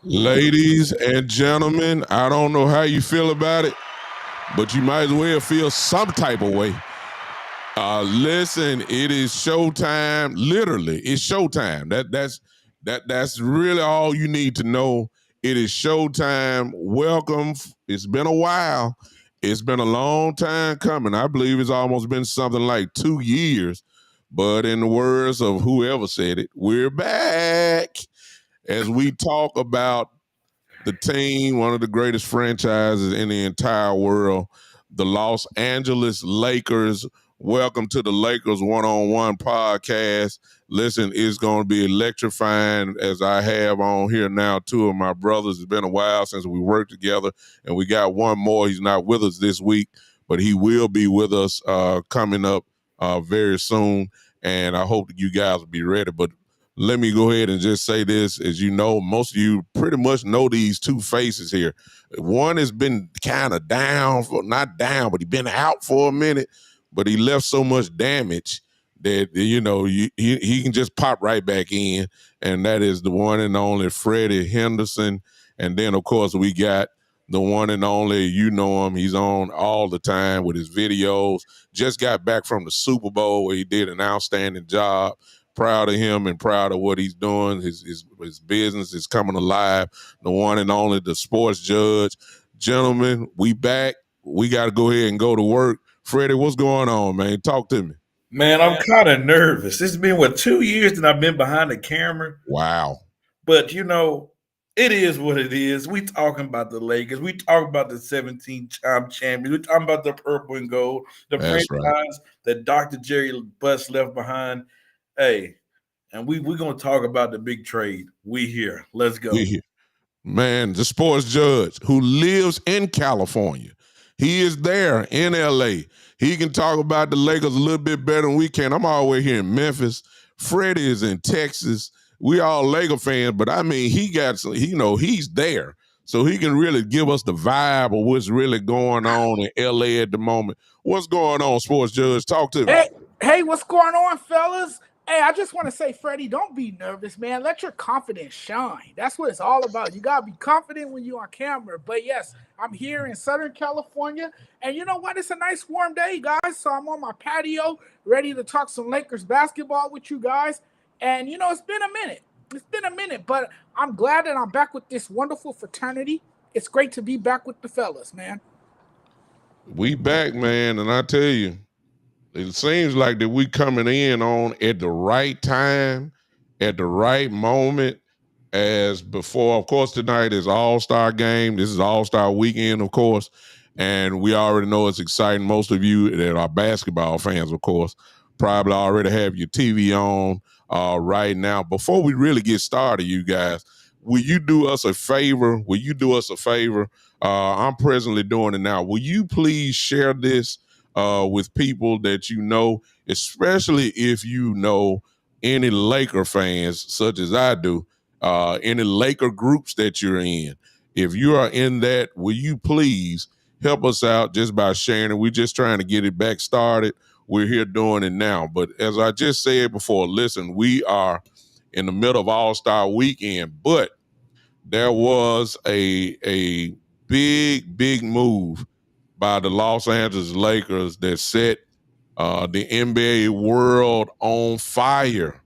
Ladies and gentlemen, I don't know how you feel about it, but you might as well feel some type of way. Listen, it is showtime. Literally, it's showtime. That's really all you need to know. It is showtime. Welcome. It's been a while. It's been a long time coming. I believe it's almost been something like 2 years. But in the words of whoever said it, we're back as we talk about the team, one of the greatest franchises in the entire world, the Los Angeles Lakers. Welcome to the Lakers One-on-One podcast. Listen, it's going to be electrifying as I have on here now two of my brothers. It's been a while since we worked together, and we got one more. He's not with us this week, but he will be with us coming up very soon, and I hope that you guys will be ready. But let me go ahead and just say this. As you know, most of you pretty much know these two faces here. One has been kind of down, not down, but he's been out for a minute, but he left so much damage that, you know, he can just pop right back in, and that is the one and only Freddie Henderson. And then, of course, we got the one and only, you know him, he's on all the time with his videos. Just got back from the Super Bowl where he did an outstanding job. Proud of him and proud of what he's doing. His business is coming alive. The one and only, the sports judge. Gentlemen, we back. We got to go ahead and go to work. Freddie, what's going on, man? Talk to me. Man, I'm kind of nervous. It's been, 2 years that I've been behind the camera. Wow. But, you know, it is what it is. We talking about the Lakers. We talk about the 17-time champions. We talking about the purple and gold, the That's franchise that Dr. Jerry Buss left behind. Hey, and we're going to talk about the big trade. We here. Let's go. We here. Man, the sports judge who lives in California. He is there in L.A. He can talk about the Lakers a little bit better than we can. I'm all the way here in Memphis. Freddie is in Texas. We all Laker fans, but I mean, he's there. So he can really give us the vibe of what's really going on in L.A. at the moment. What's going on, sports judge? Talk to me. Hey, what's going on, fellas? Hey, I just want to say, Freddie, don't be nervous, man. Let your confidence shine. That's what it's all about. You got to be confident when you're on camera. But yes, I'm here in Southern California. And you know what? It's a nice warm day, guys. So I'm on my patio ready to talk some Lakers basketball with you guys. And, you know, it's been a minute. But I'm glad that I'm back with this wonderful fraternity. It's great to be back with the fellas, man. We back, man. And I tell you, it seems like that we coming in on at the right time, at the right moment, as before. Of course, tonight is All-Star game. This is All-Star weekend, of course, and we already know it's exciting. Most of you that are basketball fans, of course, probably already have your TV on right now. Before we really get started, you guys, will you do us a favor? I'm presently doing it now. Will you please share this with people that you know, especially if you know any Laker fans, such as I do, any Laker groups that you're in. If you are in that, will you please help us out just by sharing it? We're just trying to get it back started. We're here doing it now. But as I just said before, listen, we are in the middle of All-Star weekend, but there was a big move by the Los Angeles Lakers that set The NBA world on fire.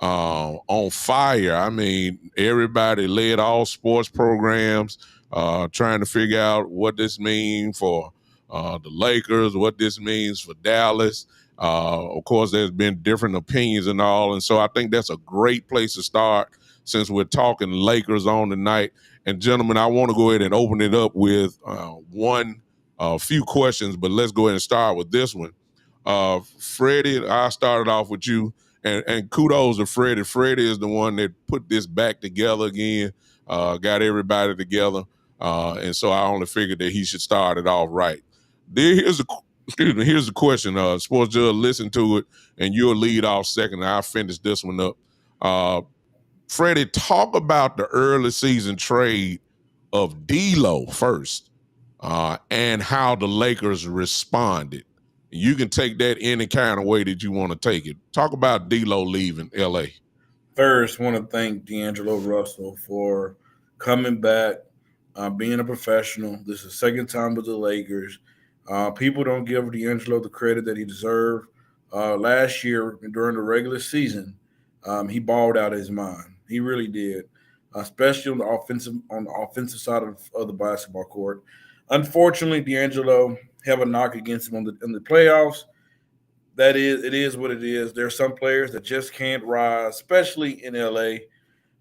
On fire. I mean, everybody led all sports programs trying to figure out what this means for the Lakers, what this means for Dallas. Of course, there's been different opinions and all. And so I think that's a great place to start since we're talking Lakers on tonight. And gentlemen, I want to go ahead and open it up with a few questions, but let's go ahead and start with this one. Freddie, I started off with you. And kudos to Freddie. Freddie is the one that put this back together again, got everybody together. And so I only figured that he should start it off right. Here's the question. Sports Judge, listen to it, and you'll lead off second. I'll finish this one up. Freddie, talk about the early season trade of D'Lo first, and how the Lakers responded. You can take that any kind of way that you want to take it. Talk about D'Lo leaving L.A. First, I want to thank D'Angelo Russell for coming back, being a professional. This is the second time with the Lakers. People don't give D'Angelo the credit that he deserved. Last year, during the regular season, he balled out his mind. He really did, especially on the offensive side of the basketball court. Unfortunately, D'Angelo have a knock against him in the playoffs. It is what it is. There are some players that just can't rise, especially in LA.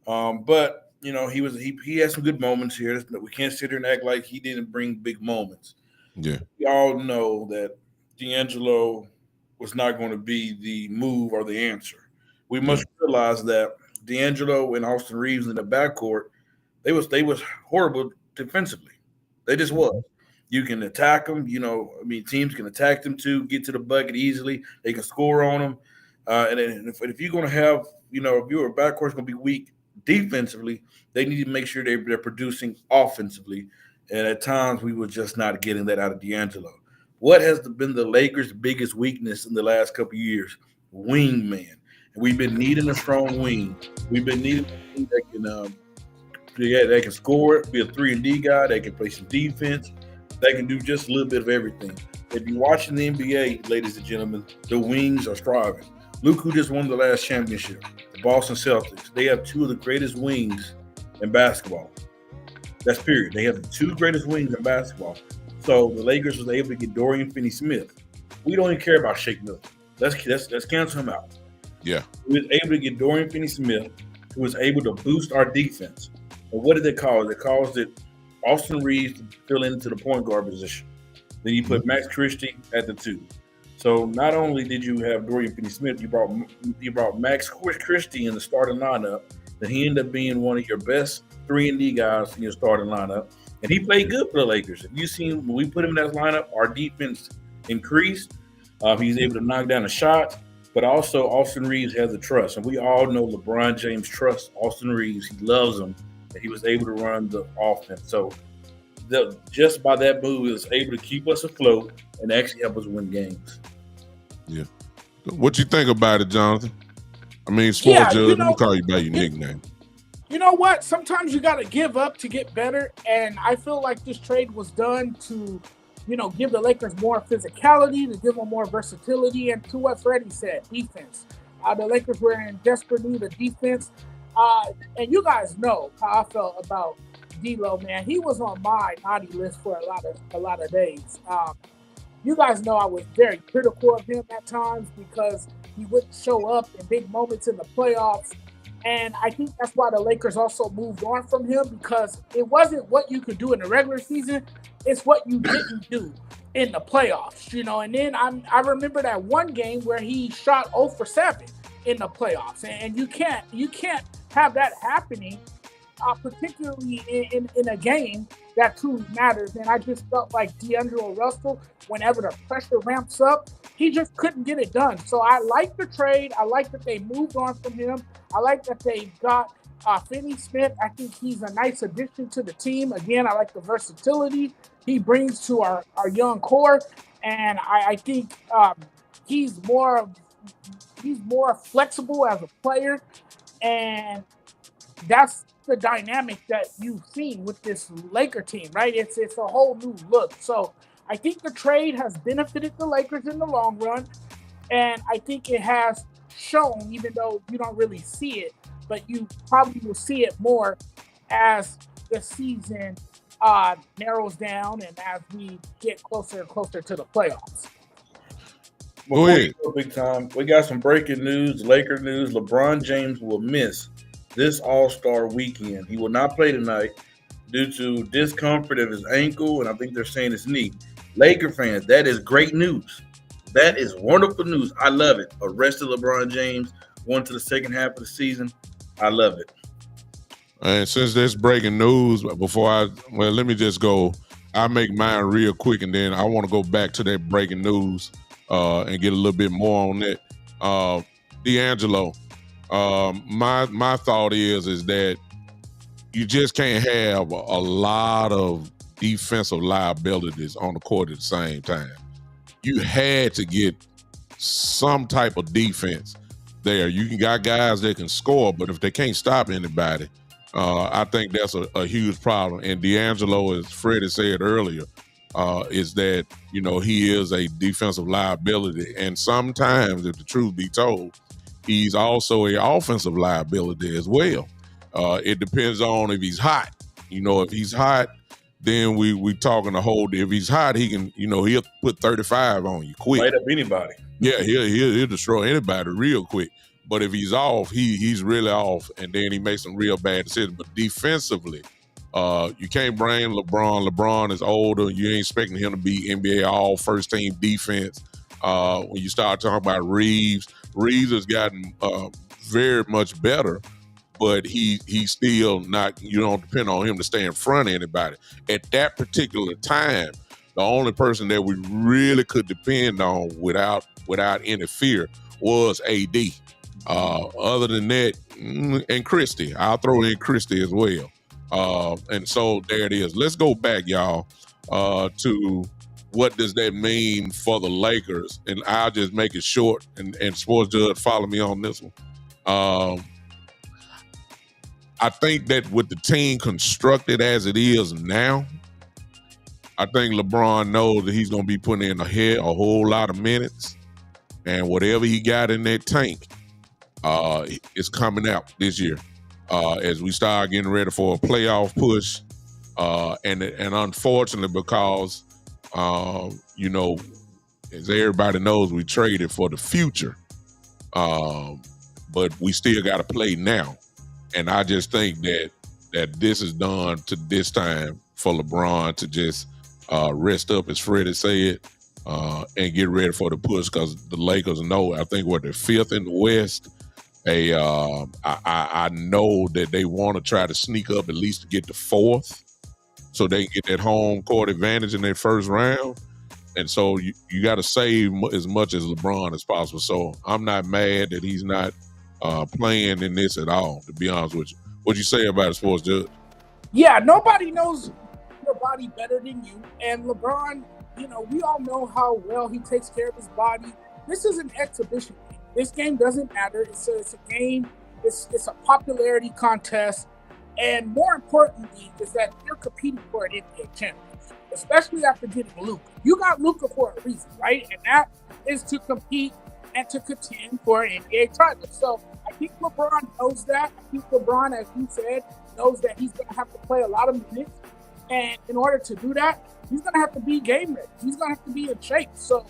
But you know, he had some good moments here. We can't sit here and act like he didn't bring big moments. Yeah, we all know that D'Angelo was not going to be the move or the answer. We must realize that D'Angelo and Austin Reeves in the backcourt, they was horrible defensively. They just was. You can attack them. You know, I mean, teams can attack them too, get to the bucket easily. They can score on them. And then if you're going to have, you know, if your backcourt's going to be weak defensively, they need to make sure they're producing offensively. And at times, we were just not getting that out of D'Angelo. What has been the Lakers' biggest weakness in the last couple of years? Wingman. And we've been needing a strong wing. We've been needing a wing that can, they can score, be a 3-and-D guy. They can play some defense. They can do just a little bit of everything. If you're watching the NBA, ladies and gentlemen, the wings are striving. Look who just won the last championship, the Boston Celtics. They have two of the greatest wings in basketball. That's period. They have the two greatest wings in basketball. So the Lakers was able to get Dorian Finney-Smith. We don't even care about Shake Milton. Let's cancel him out. Yeah. We was able to get Dorian Finney-Smith, who was able to boost our defense. And what did they cause? They caused it Austin Reeves to fill into the point guard position. Then you put Max Christie at the 2. So not only did you have Dorian Finney-Smith, you brought Max Christie in the starting lineup. Then he ended up being one of your best 3-and-D guys in your starting lineup. And he played good for the Lakers. If you've seen when we put him in that lineup, our defense increased. He's able to knock down a shot. But also Austin Reeves has the trust. And we all know LeBron James trusts Austin Reeves. He loves him. And he was able to run the offense. So just by that move, he was able to keep us afloat and actually help us win games. Yeah. What you think about it, Jonathan? I mean, Sports Judge, let me call you by your nickname. You know what? Sometimes you got to give up to get better. And I feel like this trade was done to, you know, give the Lakers more physicality, to give them more versatility. And to what Freddie said, defense. The Lakers were in desperate need of defense. And you guys know how I felt about D'Lo, man. He was on my naughty list for a lot of days. You guys know I was very critical of him at times because he wouldn't show up in big moments in the playoffs. And I think that's why the Lakers also moved on from him, because it wasn't what you could do in the regular season. It's what you didn't do in the playoffs, you know. And then I remember that one game where he shot 0 for 7 in the playoffs. And you can't have that happening, particularly in a game that truly matters. And I just felt like D'Angelo Russell, whenever the pressure ramps up, he just couldn't get it done. So I like the trade. I like that they moved on from him. I like that they got Finney-Smith. I think he's a nice addition to the team. Again, I like the versatility he brings to our young core. And I think he's more flexible as a player. And that's the dynamic that you've seen with this Laker team, right? It's a whole new look. So I think the trade has benefited the Lakers in the long run. And I think it has shown, even though you don't really see it, but you probably will see it more as the season narrows down and as we get closer and closer to the playoffs. Go ahead. Big time. We got some breaking news, Laker news. LeBron James will miss this All-Star weekend. He will not play tonight due to discomfort of his ankle, and I think they're saying his knee. Laker fans, that is great news. That is wonderful news. I love it. Arrested LeBron James, going to the second half of the season. I love it. And since there's breaking news, let me just go. I'll make mine real quick, and then I want to go back to that breaking news and get a little bit more on that. D'Angelo, my thought is that you just can't have a lot of defensive liabilities on the court at the same time. You had to get some type of defense there. You got guys that can score, but if they can't stop anybody, I think that's a huge problem. And D'Angelo, as Freddie said earlier, is that, he is a defensive liability. And sometimes, if the truth be told, he's also an offensive liability as well. It depends on if he's hot. If he's hot, then we talking a whole. If he's hot, he can, he'll put 35 on you quick. Light up anybody. Yeah, he'll destroy anybody real quick. But if he's off, he's really off, and then he makes some real bad decisions. But defensively, you can't blame LeBron. LeBron is older. You ain't expecting him to be NBA all first team defense. When you start talking about Reeves has gotten very much better. But he's still not, you don't depend on him to stay in front of anybody. At that particular time, the only person that we really could depend on without any fear was AD. Other than that, and Christie. I'll throw in Christie as well. And so there it is. Let's go back, y'all, to what does that mean for the Lakers? And I'll just make it short, and Sports Judge, follow me on this one. I think that with the team constructed as it is now, I think LeBron knows that he's going to be putting in a whole lot of minutes, and whatever he got in that tank is coming out this year as we start getting ready for a playoff push. And unfortunately, because as everybody knows, we traded for the future, but we still got to play now. And I just think that this is done to this time for LeBron to just rest up, as Freddie said, and get ready for the push, because the Lakers know, I think, they're fifth in the West. I know that they want to try to sneak up at least to get to fourth so they can get that home court advantage in their first round. And so you got to save as much as LeBron as possible. So I'm not mad that he's not playing in this at all, to be honest with you. What'd you say about it, Sports Judge? Yeah, nobody knows your body better than you. And LeBron, we all know how well he takes care of his body. This is an exhibition game. This game doesn't matter. It's a game. It's a popularity contest. And more importantly is that you're competing for an NBA championship, especially after getting Luka. You got Luka for a reason, right? And that is to compete and to contend for an NBA title. So I think LeBron knows that. I think LeBron, as you said, knows that he's going to have to play a lot of minutes. And in order to do that, he's going to have to be game ready. He's going to have to be in shape. So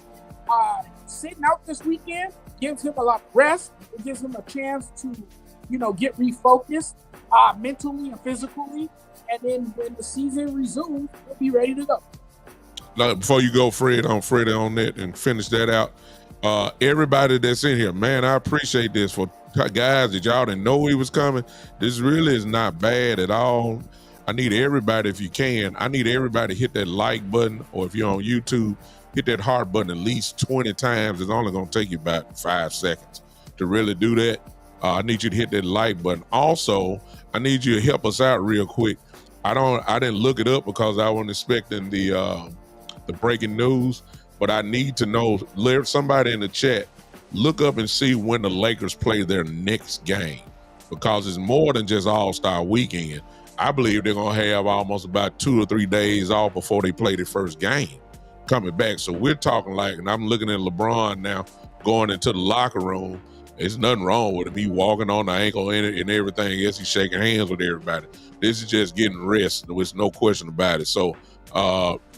sitting out this weekend gives him a lot of rest. It gives him a chance to, get refocused mentally and physically. And then when the season resumes, he'll be ready to go. Now, before you go, Freddie on that and finish that out, everybody that's in here, man, I appreciate this. For guys that y'all didn't know he was coming, this really is not bad at all. I need everybody, if you can, to hit that like button, or if you're on YouTube, hit that heart button at least 20 times. It's only going to take you about 5 seconds to really do that. I need you to hit that like button. Also, I need you to help us out real quick. I didn't look it up because I wasn't expecting the breaking news, but I need to know, somebody in the chat, look up and see when the Lakers play their next game, because it's more than just All-Star weekend. I believe they're going to have almost about 2 or 3 days off before they play their first game coming back. So we're talking and I'm looking at LeBron now, going into the locker room. There's nothing wrong with him. He walking on the ankle and everything else. He's shaking hands with everybody. This is just getting rest. There's no question about it. So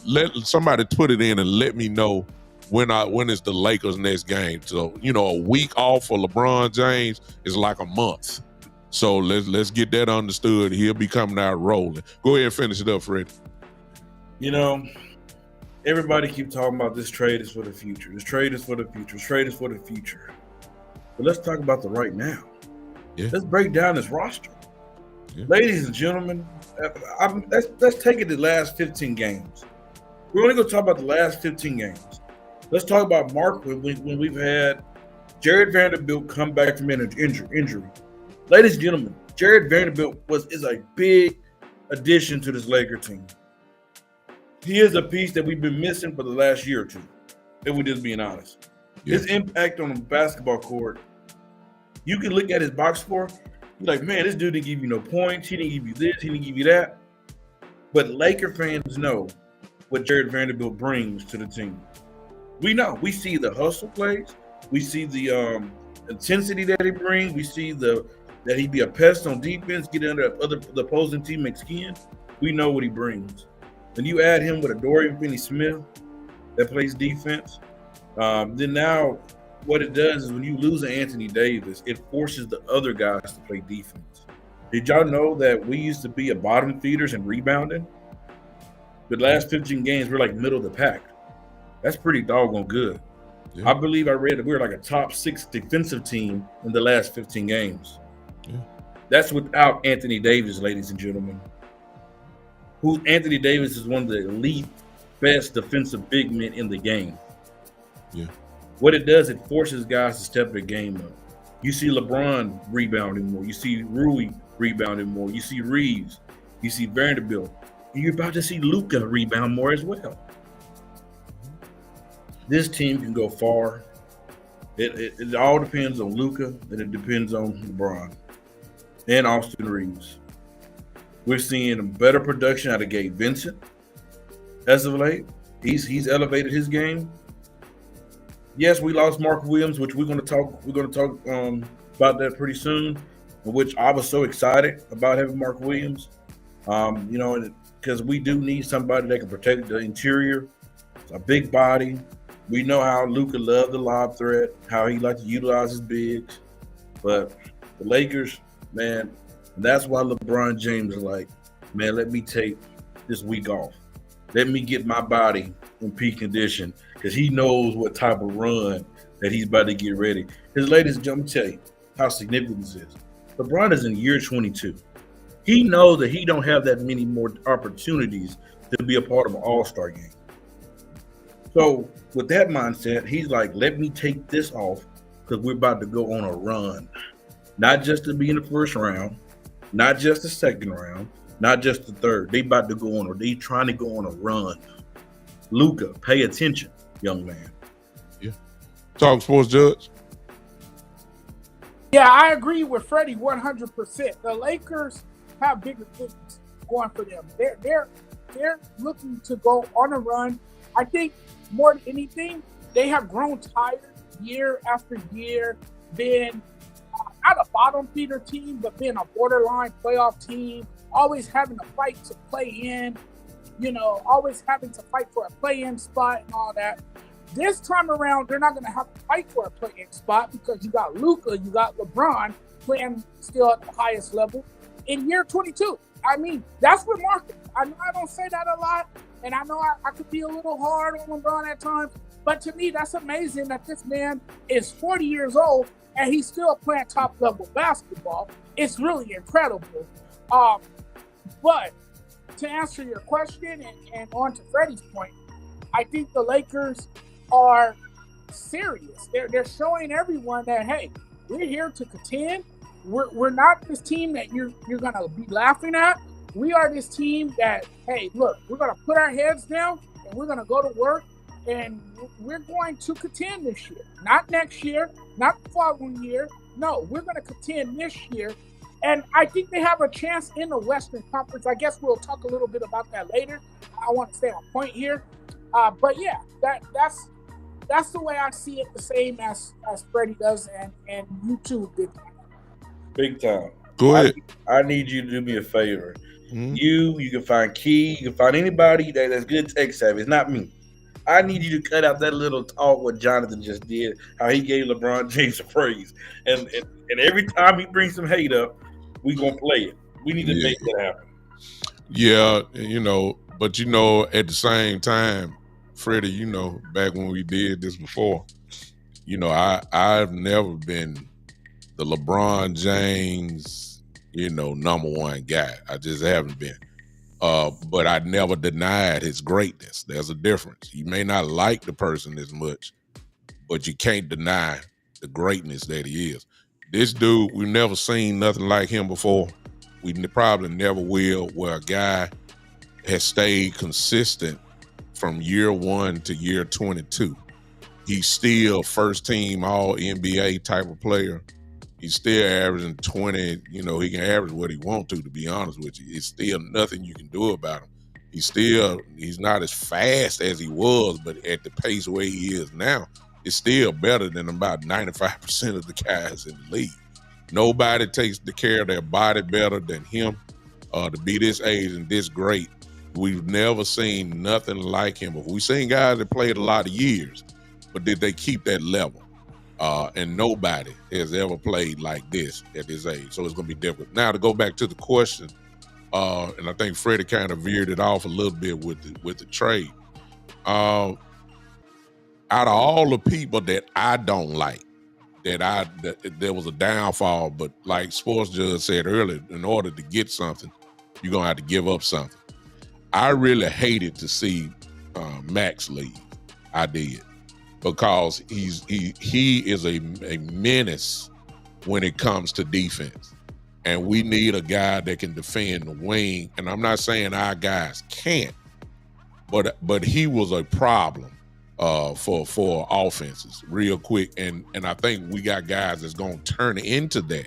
let somebody put it in and let me know when is the Lakers' next game. So, a week off for LeBron James is like a month. So let's get that understood. He'll be coming out rolling. Go ahead and finish it up, Fred. Everybody keep talking about this trade is for the future. This trade is for the future. This trade is for the future. But let's talk about the right now. Yeah. Let's break down this roster. Yeah. Ladies and gentlemen, let's take it to the last 15 games. We're only going to talk about the last 15 games. Let's talk about Mark when we've had Jared Vanderbilt come back from injury. Ladies and gentlemen, Jared Vanderbilt is a big addition to this Laker team. He is a piece that we've been missing for the last year or two, if we're just being honest. Yeah. His impact on the basketball court, you can look at his box score, you're like, man, this dude didn't give you no points, he didn't give you this, he didn't give you that. But Laker fans know what Jared Vanderbilt brings to the team. We know. We see the hustle plays. We see the intensity that he brings. We see that he be a pest on defense, get under the opposing teammate's skin. We know what he brings. When you add him with a Dorian Finney-Smith that plays defense, then now what it does is when you lose an Anthony Davis, it forces the other guys to play defense. Did y'all know that we used to be a bottom feeders and rebounding? The last 15 games, we're like middle of the pack. That's pretty doggone good. Yeah. I believe I read that we're like a top 6 defensive team in the last 15 games. Yeah. That's without Anthony Davis, ladies and gentlemen. Anthony Davis is one of the elite, best defensive big men in the game. Yeah. What it does, it forces guys to step their game up. You see LeBron rebounding more. You see Rui rebounding more. You see Reeves. You see Vanderbilt. And you're about to see Luka rebound more as well. This team can go far. It all depends on Luka, and it depends on LeBron and Austin Reeves. We're seeing better production out of Gabe Vincent as of late. He's elevated his game. Yes, we lost Mark Williams, which we're going to talk about that pretty soon. Which I was so excited about having Mark Williams. Because we do need somebody that can protect the interior. It's a big body. We know how Luka loved the lob threat, how he liked to utilize his bigs. But the Lakers, man, that's why LeBron James is like, man, let me take this week off. Let me get my body in peak condition because he knows what type of run that he's about to get ready. Because, ladies and gentlemen, tell you how significant this is. LeBron is in year 22. He knows that he don't have that many more opportunities to be a part of an all-star game. So with that mindset, he's like, let me take this off because we're about to go on a run. Not just to be in the first round, not just the second round, not just the third. They about to go on, or they trying to go on a run. Luka, pay attention, young man. Yeah. Talk sports, Judge. Yeah, I agree with Freddie 100%. The Lakers have bigger things going for them. They're looking to go on a run. I think more than anything, they have grown tired year after year, being not a bottom feeder team, but being a borderline playoff team, always having to fight to play in, always having to fight for a play-in spot and all that. This time around, they're not going to have to fight for a play-in spot because you got Luka, you got LeBron playing still at the highest level in year 22. I mean, that's remarkable. I know I don't say that a lot, and I know I could be a little hard on LeBron at times, but to me, that's amazing that this man is 40 years old and he's still playing top-level basketball. It's really incredible. But to answer your question and on to Freddie's point, I think the Lakers are serious. They're showing everyone that, hey, we're here to contend. We're not this team that you're going to be laughing at. We are this team that, hey, look, we're going to put our heads down and we're going to go to work and we're going to contend this year. Not next year, not the following year. No, we're going to contend this year. And I think they have a chance in the Western Conference. I guess we'll talk a little bit about that later. I want to stay on point here. But yeah, that's that's the way I see it, the same as Freddie does, and you too, Big Time. Big Time. Go ahead. I need you to do me a favor. Mhm. You can find Key, you can find anybody that's good tech savvy. It's not me. I need you to cut out that little talk what Jonathan just did, how he gave LeBron James a praise. And every time he brings some hate up, we gonna play it. We need to Yeah. make that happen. Yeah, but at the same time, Freddie, back when we did this before, I've never been the LeBron James, number one guy. I just haven't been. But I never denied his greatness. There's a difference. You may not like the person as much, but you can't deny the greatness that he is. This dude, we've never seen nothing like him before. We probably never will, where a guy has stayed consistent from year 1 to year 22. He's still first team all NBA type of player. He's still averaging 20. He can average what he wants to be honest with you. It's still nothing you can do about him. He's not as fast as he was, but at the pace where he is now, it's still better than about 95% of the guys in the league. Nobody takes the care of their body better than him. To be this age and this great, we've never seen nothing like him. But we've seen guys that played a lot of years, but did they keep that level? And nobody has ever played like this at this age. So it's going to be different. Now, to go back to the question, and I think Freddie kind of veered it off a little bit with the trade. Out of all the people that I don't like, that there was a downfall, but like Sports Judge said earlier, in order to get something, you're going to have to give up something. I really hated to see Max leave. I did. Because he is a menace when it comes to defense. And we need a guy that can defend the wing. And I'm not saying our guys can't, but he was a problem for offenses real quick. And I think we got guys that's going to turn into that.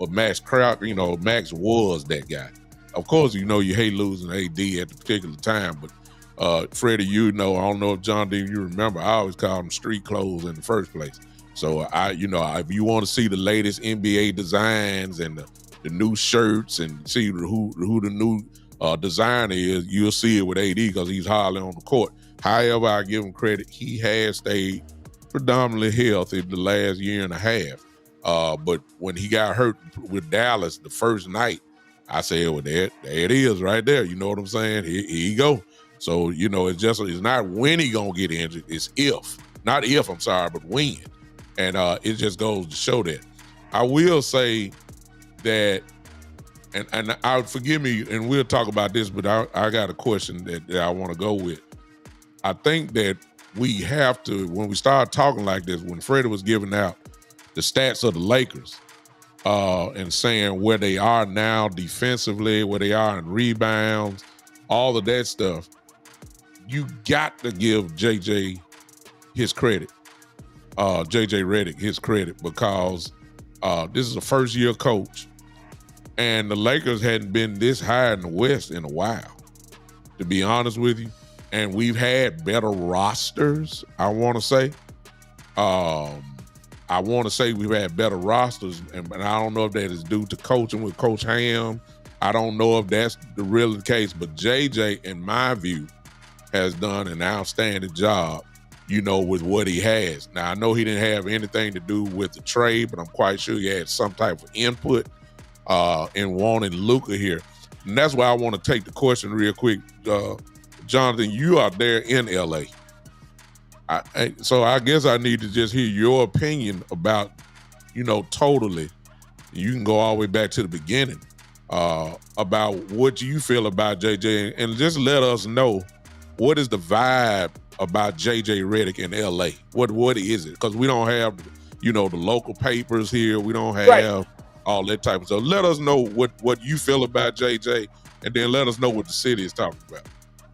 But Max was that guy. Of course, you hate losing AD at the particular time, but Freddie, I don't know if John D, you remember, I always called them street clothes in the first place. So if you want to see the latest NBA designs and the new shirts and see who the new designer is, you'll see it with AD because he's hardly on the court. However, I give him credit, he has stayed predominantly healthy the last year and a half. But when he got hurt with Dallas the first night, I said, well, there it is right there. You know what I'm saying? Here you go. So, it's not when he gonna get injured, it's if. Not if, I'm sorry, but when. And it just goes to show that. I will say that, and forgive me, and we'll talk about this, but I got a question that I want to go with. I think that we have to, when we start talking like this, when Freddie was giving out the stats of the Lakers and saying where they are now defensively, where they are in rebounds, all of that stuff, you got to give JJ his credit, JJ Redick his credit, because this is a first-year coach, and the Lakers hadn't been this high in the West in a while, to be honest with you. And we've had better rosters, I want to say. We've had better rosters, and I don't know if that is due to coaching with Coach Ham. I don't know if that's the real case, but JJ, in my view, has done an outstanding job, with what he has. Now, I know he didn't have anything to do with the trade, but I'm quite sure he had some type of input in wanting Luka here. And that's why I want to take the question real quick. Jonathan, you are there in LA. So I guess I need to just hear your opinion about, totally. You can go all the way back to the beginning about what you feel about JJ, and just let us know, what is the vibe about JJ Redick in LA? What is it? Because we don't have, the local papers here. We don't have all that type of stuff. Let us know what you feel about JJ, and then let us know what the city is talking about.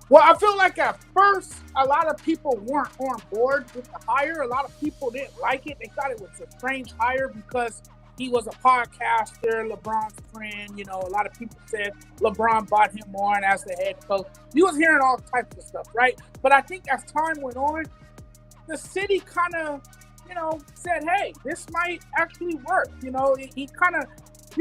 Well, I feel like at first, a lot of people weren't on board with the hire. A lot of people didn't like it. They thought it was a strange hire because he was a podcaster, LeBron's friend. A lot of people said LeBron brought him on as the head coach. You was hearing all types of stuff, right? But I think as time went on, the city kind of, said, hey, this might actually work. He kind of,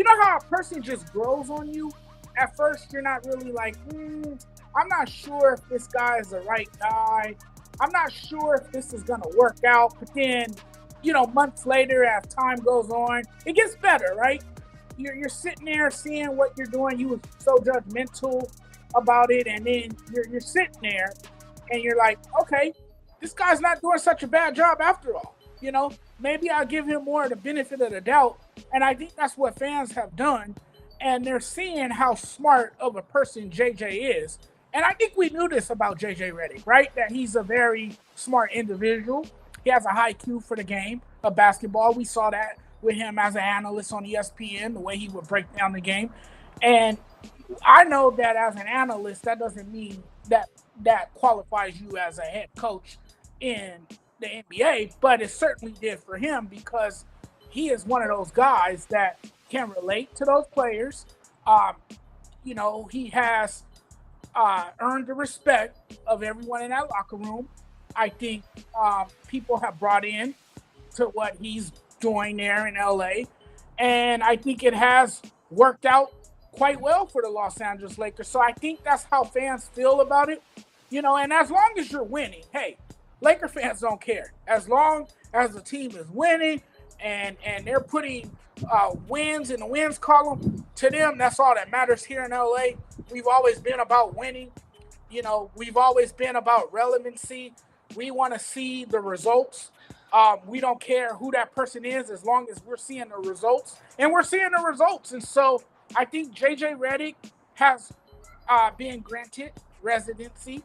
how a person just grows on you. At first, you're not really like, I'm not sure if this guy is the right guy. I'm not sure if this is going to work out. But then, months later, as time goes on, it gets better, right? You're sitting there seeing what you're doing. You were so judgmental about it. And then you're sitting there and you're like, okay, this guy's not doing such a bad job after all. Maybe I'll give him more of the benefit of the doubt. And I think that's what fans have done. And they're seeing how smart of a person JJ is. And I think we knew this about JJ Redick, right? That he's a very smart individual. He has a high IQ for the game of basketball. We saw that with him as an analyst on ESPN, the way he would break down the game. And I know that as an analyst, that doesn't mean that qualifies you as a head coach in the NBA, but it certainly did for him because he is one of those guys that can relate to those players. He has earned the respect of everyone in that locker room. I think people have brought in to what he's doing there in LA. And I think it has worked out quite well for the Los Angeles Lakers. So I think that's how fans feel about it. And as long as you're winning, hey, Laker fans don't care. As long as the team is winning and they're putting wins in the wins column, to them, that's all that matters here in LA. We've always been about winning. We've always been about relevancy. We want to see the results. We don't care who that person is as long as we're seeing the results. And we're seeing the results. And so I think JJ Redick has been granted residency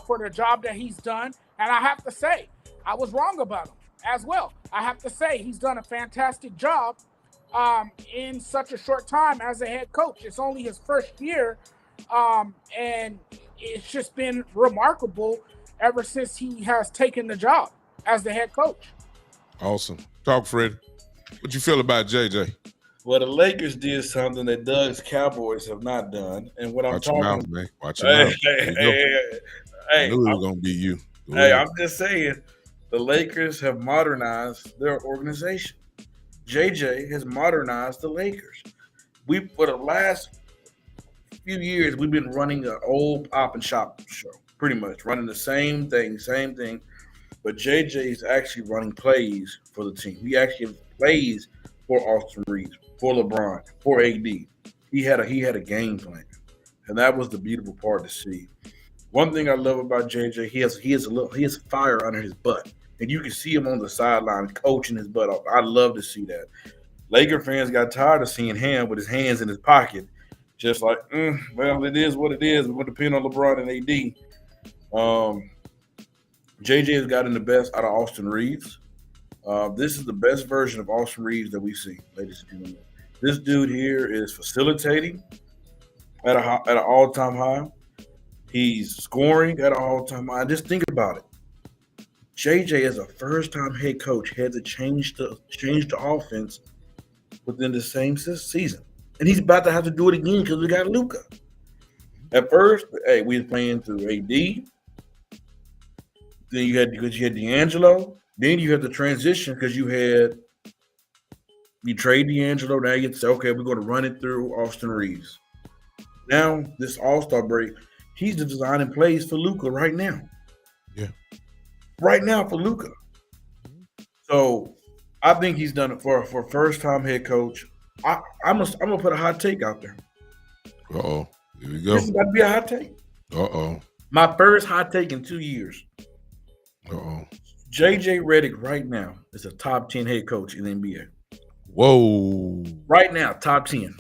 for the job that he's done. And I have to say, I was wrong about him as well. I have to say he's done a fantastic job in such a short time as a head coach. It's only his first year, and it's just been remarkable ever since he has taken the job as the head coach. Awesome. Talk, Freddie. What you feel about JJ? Well, the Lakers did something that Doug's Cowboys have not done. And what I'm Watch talking your mouth, man. Watch your mouth. I knew it was going to be you. I'm just saying, the Lakers have modernized their organization. JJ has modernized the Lakers. For the last few years, we've been running an old pop and shop show, pretty much running the same thing. But JJ is actually running plays for the team. He actually plays for Austin Reeves, for LeBron, for AD. He had a game plan, and that was the beautiful part to see. One thing I love about JJ, he has fire under his butt, and you can see him on the sideline coaching his butt off. I love to see that. Laker fans got tired of seeing him with his hands in his pocket, just like, well, it is what it is. It will depend on LeBron and AD. JJ has gotten the best out of Austin Reeves. This is the best version of Austin Reeves that we've seen, ladies and gentlemen. This dude here is facilitating at an all-time high. He's scoring at an all-time high. Just think about it. JJ, as a first-time head coach, had to change the offense within the same season, and he's about to have to do it again because we got Luka. At first, we were playing through AD. Then you had D'Angelo. Then you had the transition because you trade D'Angelo. Now you get to say, okay, we're going to run it through Austin Reeves. Now this All-Star break, he's designing plays for Luka right now. Yeah. Right now for Luka. So I think he's done it for first-time head coach. I'm gonna put a hot take out there. Uh-oh. Here we go. This is about to be a hot take. Uh-oh. My first hot take in 2 years. Uh-oh. JJ Redick right now is a top 10 head coach in the NBA. Whoa. Right now, top 10.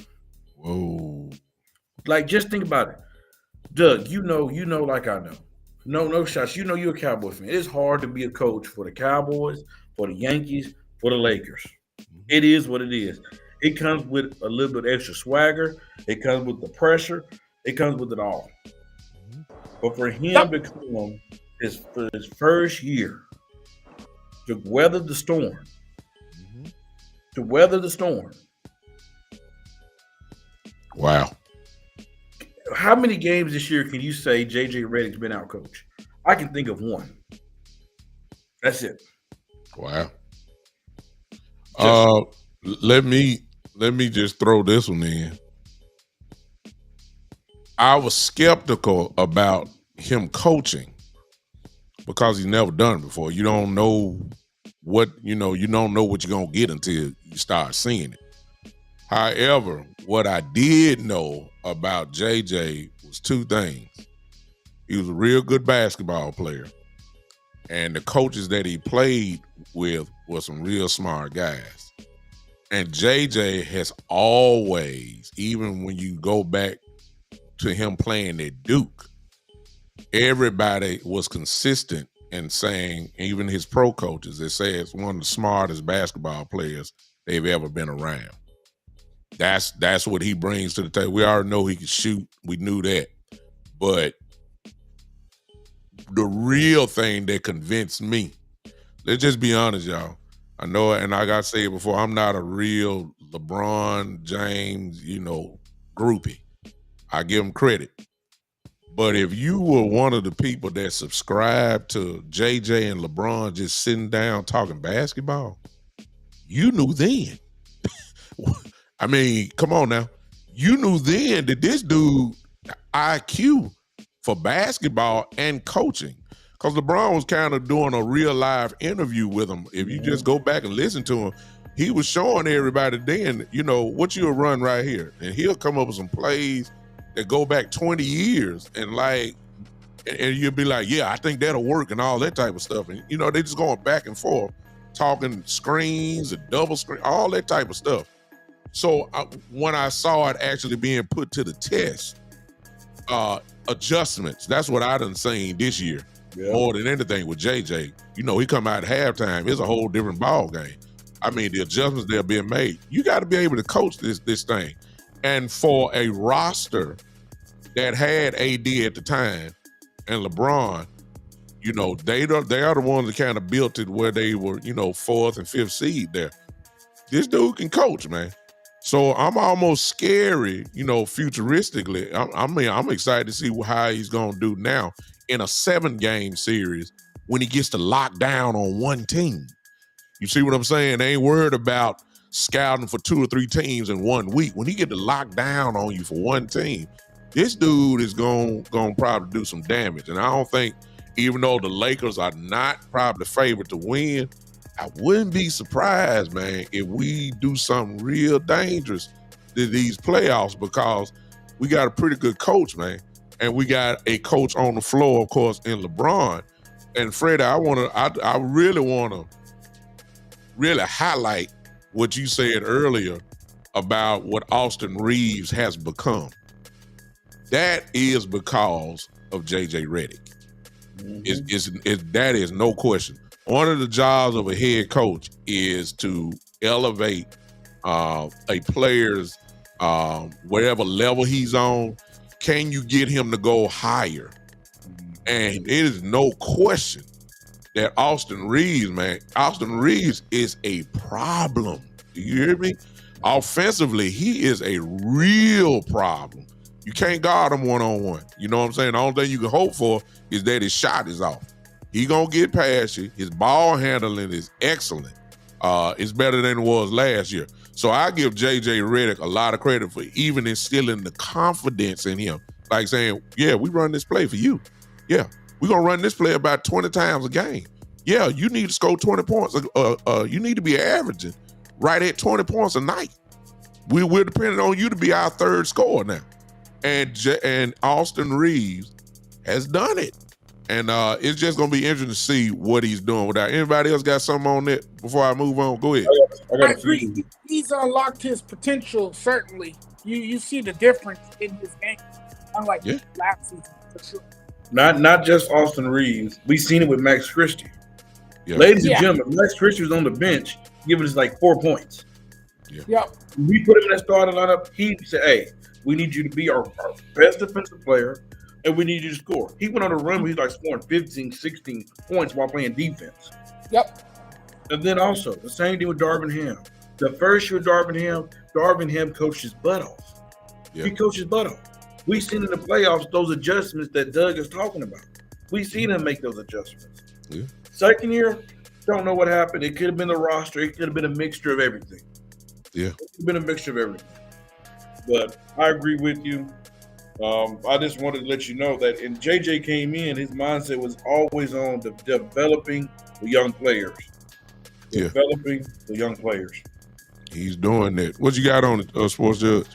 Whoa. Like, just think about it. Doug, you know like I know. No shots. You're a Cowboys fan. It's hard to be a coach for the Cowboys, for the Yankees, for the Lakers. It is what it is. It comes with a little bit extra swagger. It comes with the pressure. It comes with it all. But for him to come for his first year to weather the storm, Wow. How many games this year can you say JJ Redick's been out coach? I can think of one. That's it. Wow. Let me just throw this one in. I was skeptical about him coaching because he's never done it before. You don't know what you don't know what you're gonna get until you start seeing it. However, what I did know about JJ was two things. He was a real good basketball player, and the coaches that he played with were some real smart guys. And JJ has always, even when you go back to him playing at Duke, everybody was consistent in saying, even his pro coaches, they say it's one of the smartest basketball players they've ever been around. That's what he brings to the table. We already know he can shoot. We knew that. But the real thing that convinced me, let's just be honest, y'all. I know, and I got to say it before, I'm not a real LeBron James, groupie. I give him credit. But if you were one of the people that subscribed to JJ and LeBron just sitting down talking basketball, you knew then. I mean, come on now. You knew then that this dude IQ for basketball and coaching. Because LeBron was kind of doing a real live interview with him. If you just go back and listen to him, he was showing everybody then, what you'll run right here. And he'll come up with some plays that go back 20 years and you'll be like, yeah, I think that'll work and all that type of stuff. And, they just going back and forth, talking screens and double screen, all that type of stuff. So when I saw it actually being put to the test, adjustments, that's what I done seen this year. Yeah. More than anything with JJ. He come out at halftime, it's a whole different ball game. I mean, the adjustments that are being made, you got to be able to coach this thing. And for a roster that had AD at the time and LeBron, they are the ones that kind of built it where they were, 4th and 5th seed there. This dude can coach, man. So I'm almost scary, futuristically. I'm excited to see how he's going to do now in a 7-game series when he gets to lock down on one team. You see what I'm saying? They ain't worried about scouting for 2 or 3 teams in 1 week. When he get to lock down on you for one team, this dude is going to probably do some damage. And I don't think, even though the Lakers are not probably favored to win, I wouldn't be surprised, man, if we do something real dangerous to these playoffs, because we got a pretty good coach, man. And we got a coach on the floor, of course, in LeBron. And Freddie, I really want to highlight what you said earlier about what Austin Reeves has become. That is because of JJ Redick. That is no question. One of the jobs of a head coach is to elevate a player's whatever level he's on. Can you get him to go higher? And it is no question that Austin Reeves is a problem. Do you hear me? Offensively, he is a real problem. You can't guard him one-on-one. You know what I'm saying? The only thing you can hope for is that his shot is off. He gonna get past you. His ball handling is excellent. It's better than it was last year. So I give JJ Redick a lot of credit for even instilling the confidence in him. Like saying, yeah, we run this play for you. Yeah, we're going to run this play about 20 times a game. Yeah, you need to score 20 points. You need to be averaging right at 20 points a night. We're depending on you to be our third scorer now. And Austin Reeves has done it. And it's just going to be interesting to see what he's doing with that. Anybody else got something on that before I move on? Go ahead. I agree. He's unlocked his potential, certainly. You see the difference in his game, unlike last season, for sure. Not just Austin Reeves. We've seen it with Max Christie. Yeah. Ladies and gentlemen, Max Christie was on the bench giving us like 4 points. Yeah. We put him in that starting lineup. He said, hey, we need you to be our best defensive player, and we need you to score. He went on a run where he's like scoring 15, 16 points while playing defense. Yep. And then also, the same thing with Darvin Ham. The first year with Darvin Ham coached his butt off. Yep. He coached his butt off. We've seen in the playoffs those adjustments that Doug is talking about. We've seen him make those adjustments. Yeah. Second year, don't know what happened. It could have been the roster. It could have been a mixture of everything. Yeah. It could have been a mixture of everything. But I agree with you. I just wanted to let you know that when JJ came in, his mindset was always on developing the young players. Yeah. Developing the young players. He's doing that. What you got on Sports Judge?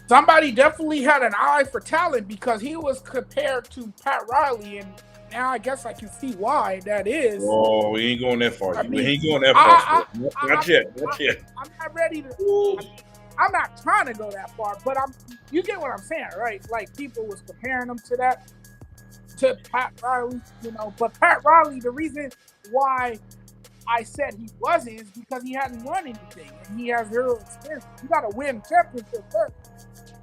Somebody definitely had an eye for talent because he was compared to Pat Riley, and now I guess I can see why that is. Oh, we ain't going that far. I mean, we ain't going that far. Not yet. Not yet. I'm not ready to. I'm not trying to go that far, but you get what I'm saying, right? Like people was comparing him to Pat Riley, But Pat Riley, the reason why I said he wasn't is because he hadn't won anything and he has zero experience. You got to win championships first,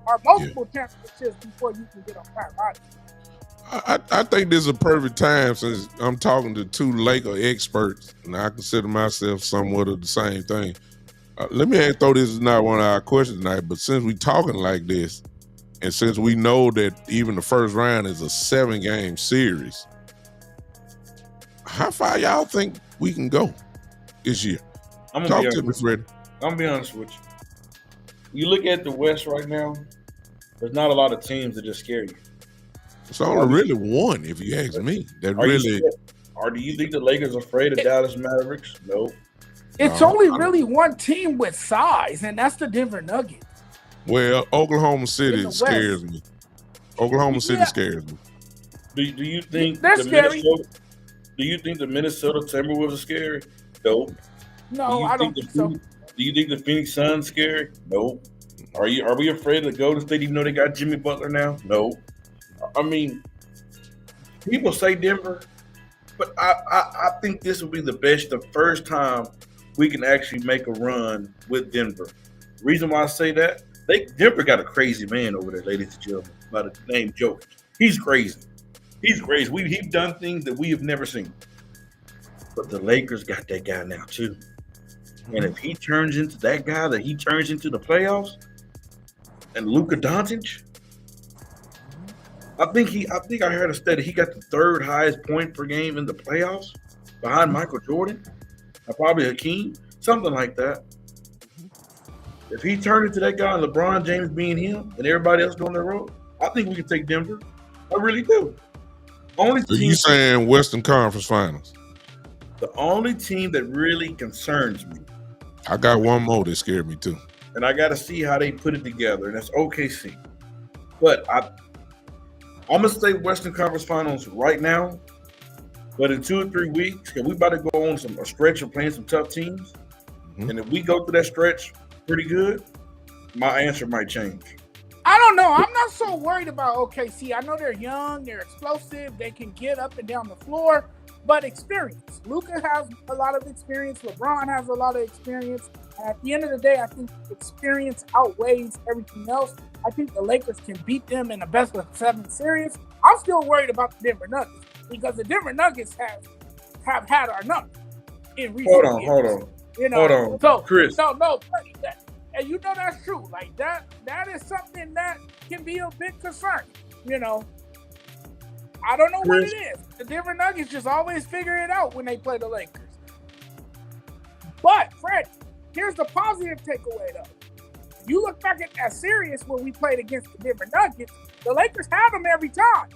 or multiple championships before you can get on Pat Riley. I think this is a perfect time since I'm talking to two Laker experts, and I consider myself somewhat of the same thing. Let me throw this is not one of our questions tonight, but since we talking like this, and since we know that even the first round is a 7-game series, how far y'all think we can go this year? Talk to me, Freddie. I'm gonna be honest with you. You look at the West right now, there's not a lot of teams that just scare you. It's only really one, if you ask me. That really. Or do you think the Lakers are afraid of Dallas Mavericks? No. It's only really one team with size, and that's the Denver Nuggets. Well, Oklahoma City scares me. Oklahoma City scares me. Do you think they're scary? Do you think the Minnesota Timberwolves are scary? No. No, I don't think so. Do you think the Phoenix Suns scary? No. Are we afraid of Golden State even though they got Jimmy Butler now? No. I mean, people say Denver, but I think this will be the first time we can actually make a run with Denver. The reason why I say that, Denver got a crazy man over there, ladies and gentlemen, by the name Jokic. He's crazy. He's crazy. He's done things that we have never seen. But the Lakers got that guy now too. And if he turns into that guy that he turns into the playoffs, and Luka Doncic, I think I heard a study. He got the third highest point per game in the playoffs, behind Michael Jordan, or probably Hakeem, something like that. If he turned into that guy and LeBron James being him and everybody else doing their role, I think we can take Denver. I really do. So you saying Western Conference Finals? The only team that really concerns me. I got one more that scared me too. And I got to see how they put it together, and that's OKC. But I'm going to say Western Conference Finals right now, but in 2 or 3 weeks, because we about to go on a stretch of playing some tough teams, and if we go through that stretch pretty good, my answer might change. I don't know. I'm not so worried about OKC. I know they're young, they're explosive, they can get up and down the floor, but experience. Luka has a lot of experience. LeBron has a lot of experience. At the end of the day, I think experience outweighs everything else. I think the Lakers can beat them in the best of 7 series. I'm still worried about the Denver Nuggets because the Denver Nuggets have had our number in recent years. Hold on. Hold on. So, Chris. No, and you know that's true. Like that is something that can be a big concern. I don't know what it is. The Denver Nuggets just always figure it out when they play the Lakers. But Fred, here's the positive takeaway though. You look back at that series where we played against the Denver Nuggets, the Lakers had them every time.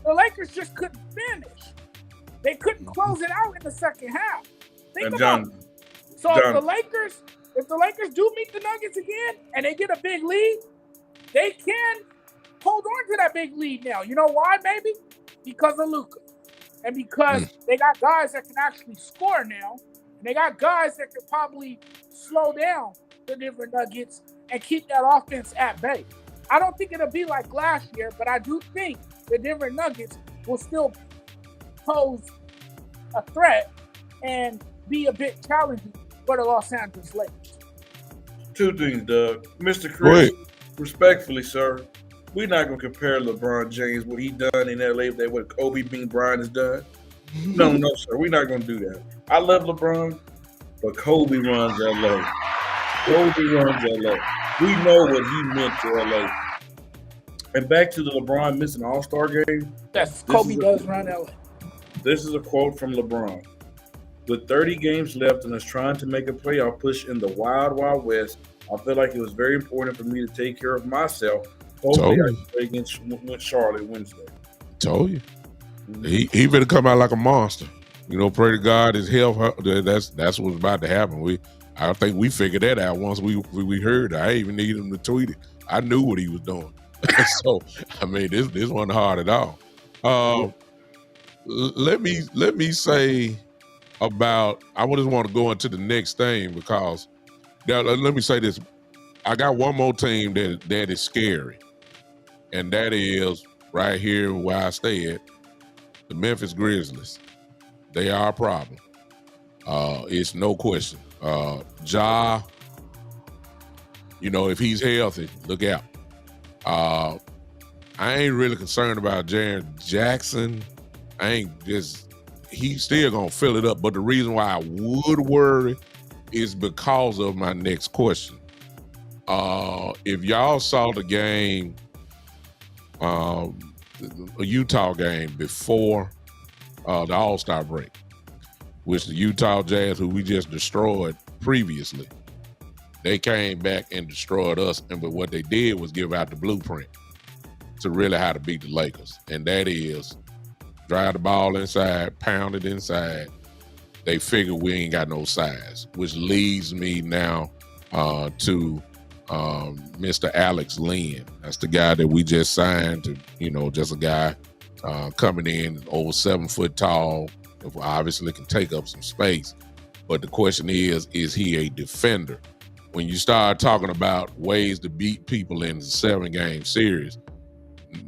The Lakers just couldn't finish. They couldn't close it out in the second half. Think about it. So if the Lakers do meet the Nuggets again and they get a big lead, they can hold on to that big lead now. You know why, maybe? Because of Luka. And because they got guys that can actually score now. And they got guys that could probably slow down the Denver Nuggets and keep that offense at bay. I don't think it'll be like last year, but I do think the Denver Nuggets will still pose a threat and be a bit challenging for the Los Angeles Lakers. 2 things, Doug. Mr. Chris, respectfully, sir, we're not going to compare LeBron James, what he done in LA, what Kobe Bean Bryant has done. No, sir. We're not going to do that. I love LeBron, but Kobe runs LA. Kobe runs LA. We know what he meant to LA. And back to the LeBron missing All-Star game. Yes, Kobe does run LA. This is a quote from LeBron. With 30 games left and us trying to make a playoff push in the Wild Wild West, I feel like it was very important for me to take care of myself. Hopefully, I can play against Charlotte Wednesday. Told you. He better come out like a monster. You know, pray to God his health. That's what's about to happen. I think we figured that out once we heard it. I didn't even need him to tweet it. I knew what he was doing. So I mean, this wasn't hard at all. Let me say about. I just want to go into the next thing because let me say this. I got one more team that is scary, and that is right here where I stay at, the Memphis Grizzlies. They are a problem. It's no question. Ja, you know, if he's healthy, look out. I ain't really concerned about Jaren Jackson. He's still gonna fill it up. But the reason why I would worry is because of my next question. If y'all saw the game, a Utah game before the All-Star break, which the Utah Jazz, who we just destroyed previously, they came back and destroyed us. But what they did was give out the blueprint to really how to beat the Lakers. And that is drive the ball inside, pound it inside. They figure we ain't got no size, which leads me now to Mr. Alex Len. That's the guy that we just signed to, you know, just a guy coming in over 7 foot tall, obviously can take up some space. But the question is he a defender? When you start talking about ways to beat people in a 7-game series,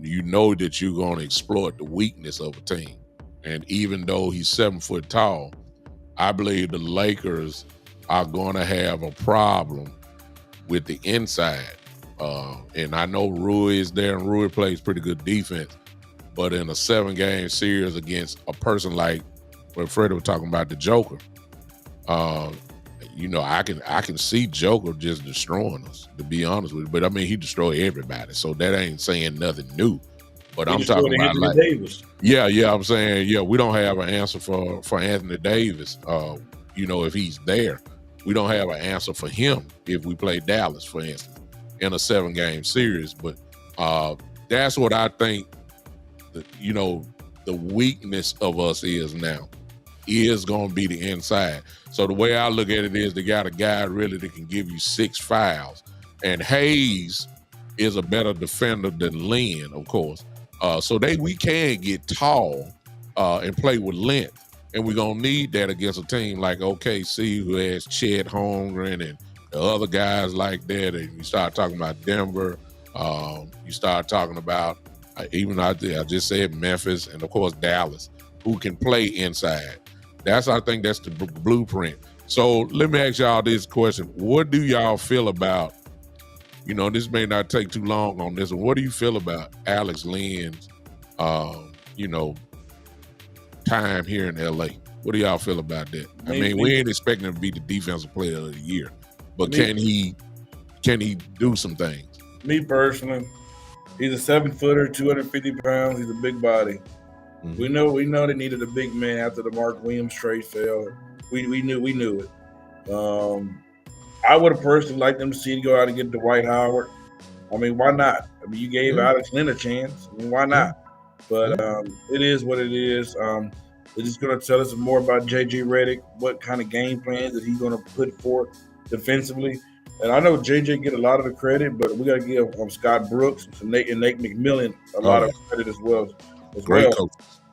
you know that you're going to exploit the weakness of a team. And even though he's 7 foot tall, I believe the Lakers are going to have a problem with the inside. And I know Rui is there, and Rui plays pretty good defense. But in a 7-game series against a person like what Freddie was talking about, the Joker, you know, I can see Joker just destroying us, to be honest with you. But I mean, he destroyed everybody, so that ain't saying nothing new. But I'm talking about Anthony Davis. Yeah, I'm saying, we don't have an answer for Anthony Davis. You know, if he's there, we don't have an answer for him if we play Dallas, for instance, in a 7-game series. But that's what I think. You know, the weakness of us is now is going to be the inside. So the way I look at it is they got a guy really that can give you 6 fouls. And Hayes is a better defender than Len, of course. So we can get tall and play with length. And we're going to need that against a team like OKC, who has Chet Holmgren and the other guys like that. And you start talking about Denver. You start talking about, I just said Memphis, and of course Dallas, who can play inside. I think that's the blueprint. So let me ask y'all this question. What do y'all feel about, you know, this may not take too long on this one. What do you feel about Alex Len's, you know, time here in LA? What do y'all feel about that? I mean, we ain't expecting him to be the defensive player of the year, but can he do some things? Me personally, he's a 7-footer, 250 pounds. He's a big body. Mm-hmm. We know they needed a big man after the Mark Williams trade fell. We knew it. I would have personally liked them to see him go out and get Dwight Howard. I mean, why not? I mean, you gave Alex Len a chance. I mean, why not? But it is what it is. It's just going to tell us more about J.J. Redick, what kind of game plans that he's going to put forth defensively. And I know J.J. get a lot of the credit, but we got to give Scott Brooks and Nate McMillan a lot of credit as well. Great coach.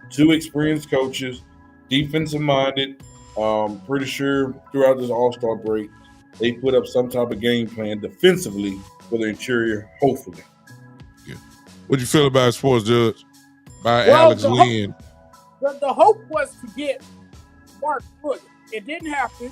2 experienced coaches, defensive-minded. Pretty sure throughout this All-Star break, they put up some type of game plan defensively for the interior, hopefully. Yeah. What you feel about Sports Judge? By Alex Len? The hope was to get Mark Williams. It didn't happen.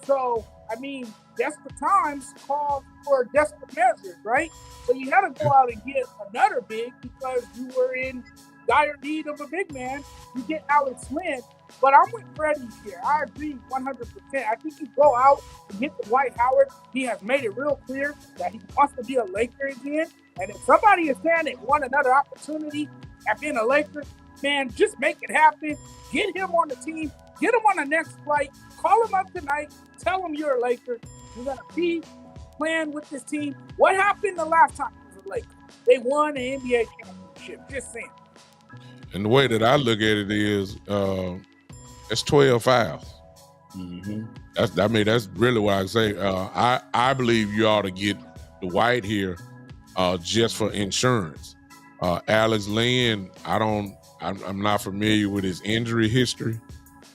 So, I mean, desperate times call for desperate measures, right? So you had to go out and get another big because you were in dire need of a big man. You get Alex Len. But I'm with Freddie here. I agree 100%. I think you go out and get the Dwight Howard. He has made it real clear that he wants to be a Laker again. And if somebody is saying they want another opportunity at being a Laker, man, just make it happen. Get him on the team. Get him on the next flight. Call him up tonight. Tell him you're a Laker. You're going to be playing with this team. What happened the last time he was a Laker? They won the NBA championship. Just saying. And the way that I look at it is, it's 12 fouls. Mm-hmm. That's really what I say. I believe you ought to get Dwight here just for insurance. Alex Len, I'm not familiar with his injury history.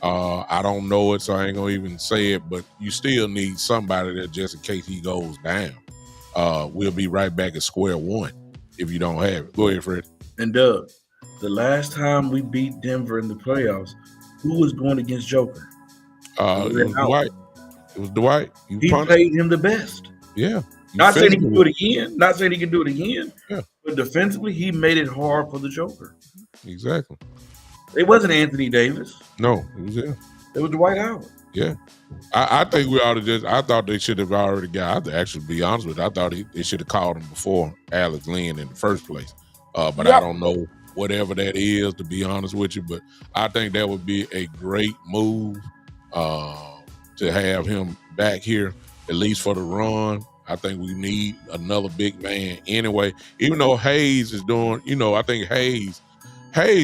I don't know it, so I ain't gonna even say it, but you still need somebody there just in case he goes down. We'll be right back at square one if you don't have it. Go ahead, Fred. And Doug, the last time we beat Denver in the playoffs, who was going against Joker? It was Dwight. It was Dwight. He played him the best. Yeah. Not saying he can do it again. Not saying he can do it again. Yeah. But defensively, he made it hard for the Joker. Exactly. It wasn't Anthony Davis. No, it was him. It was Dwight Howard. Yeah. I think we ought to I thought they should have already got, to actually be honest with you, I thought they should have called him before Alex Len in the first place. But I don't know whatever that is, to be honest with you. But I think that would be a great move to have him back here, at least for the run. I think we need another big man anyway. Even though Hayes is doing, I think Hayes,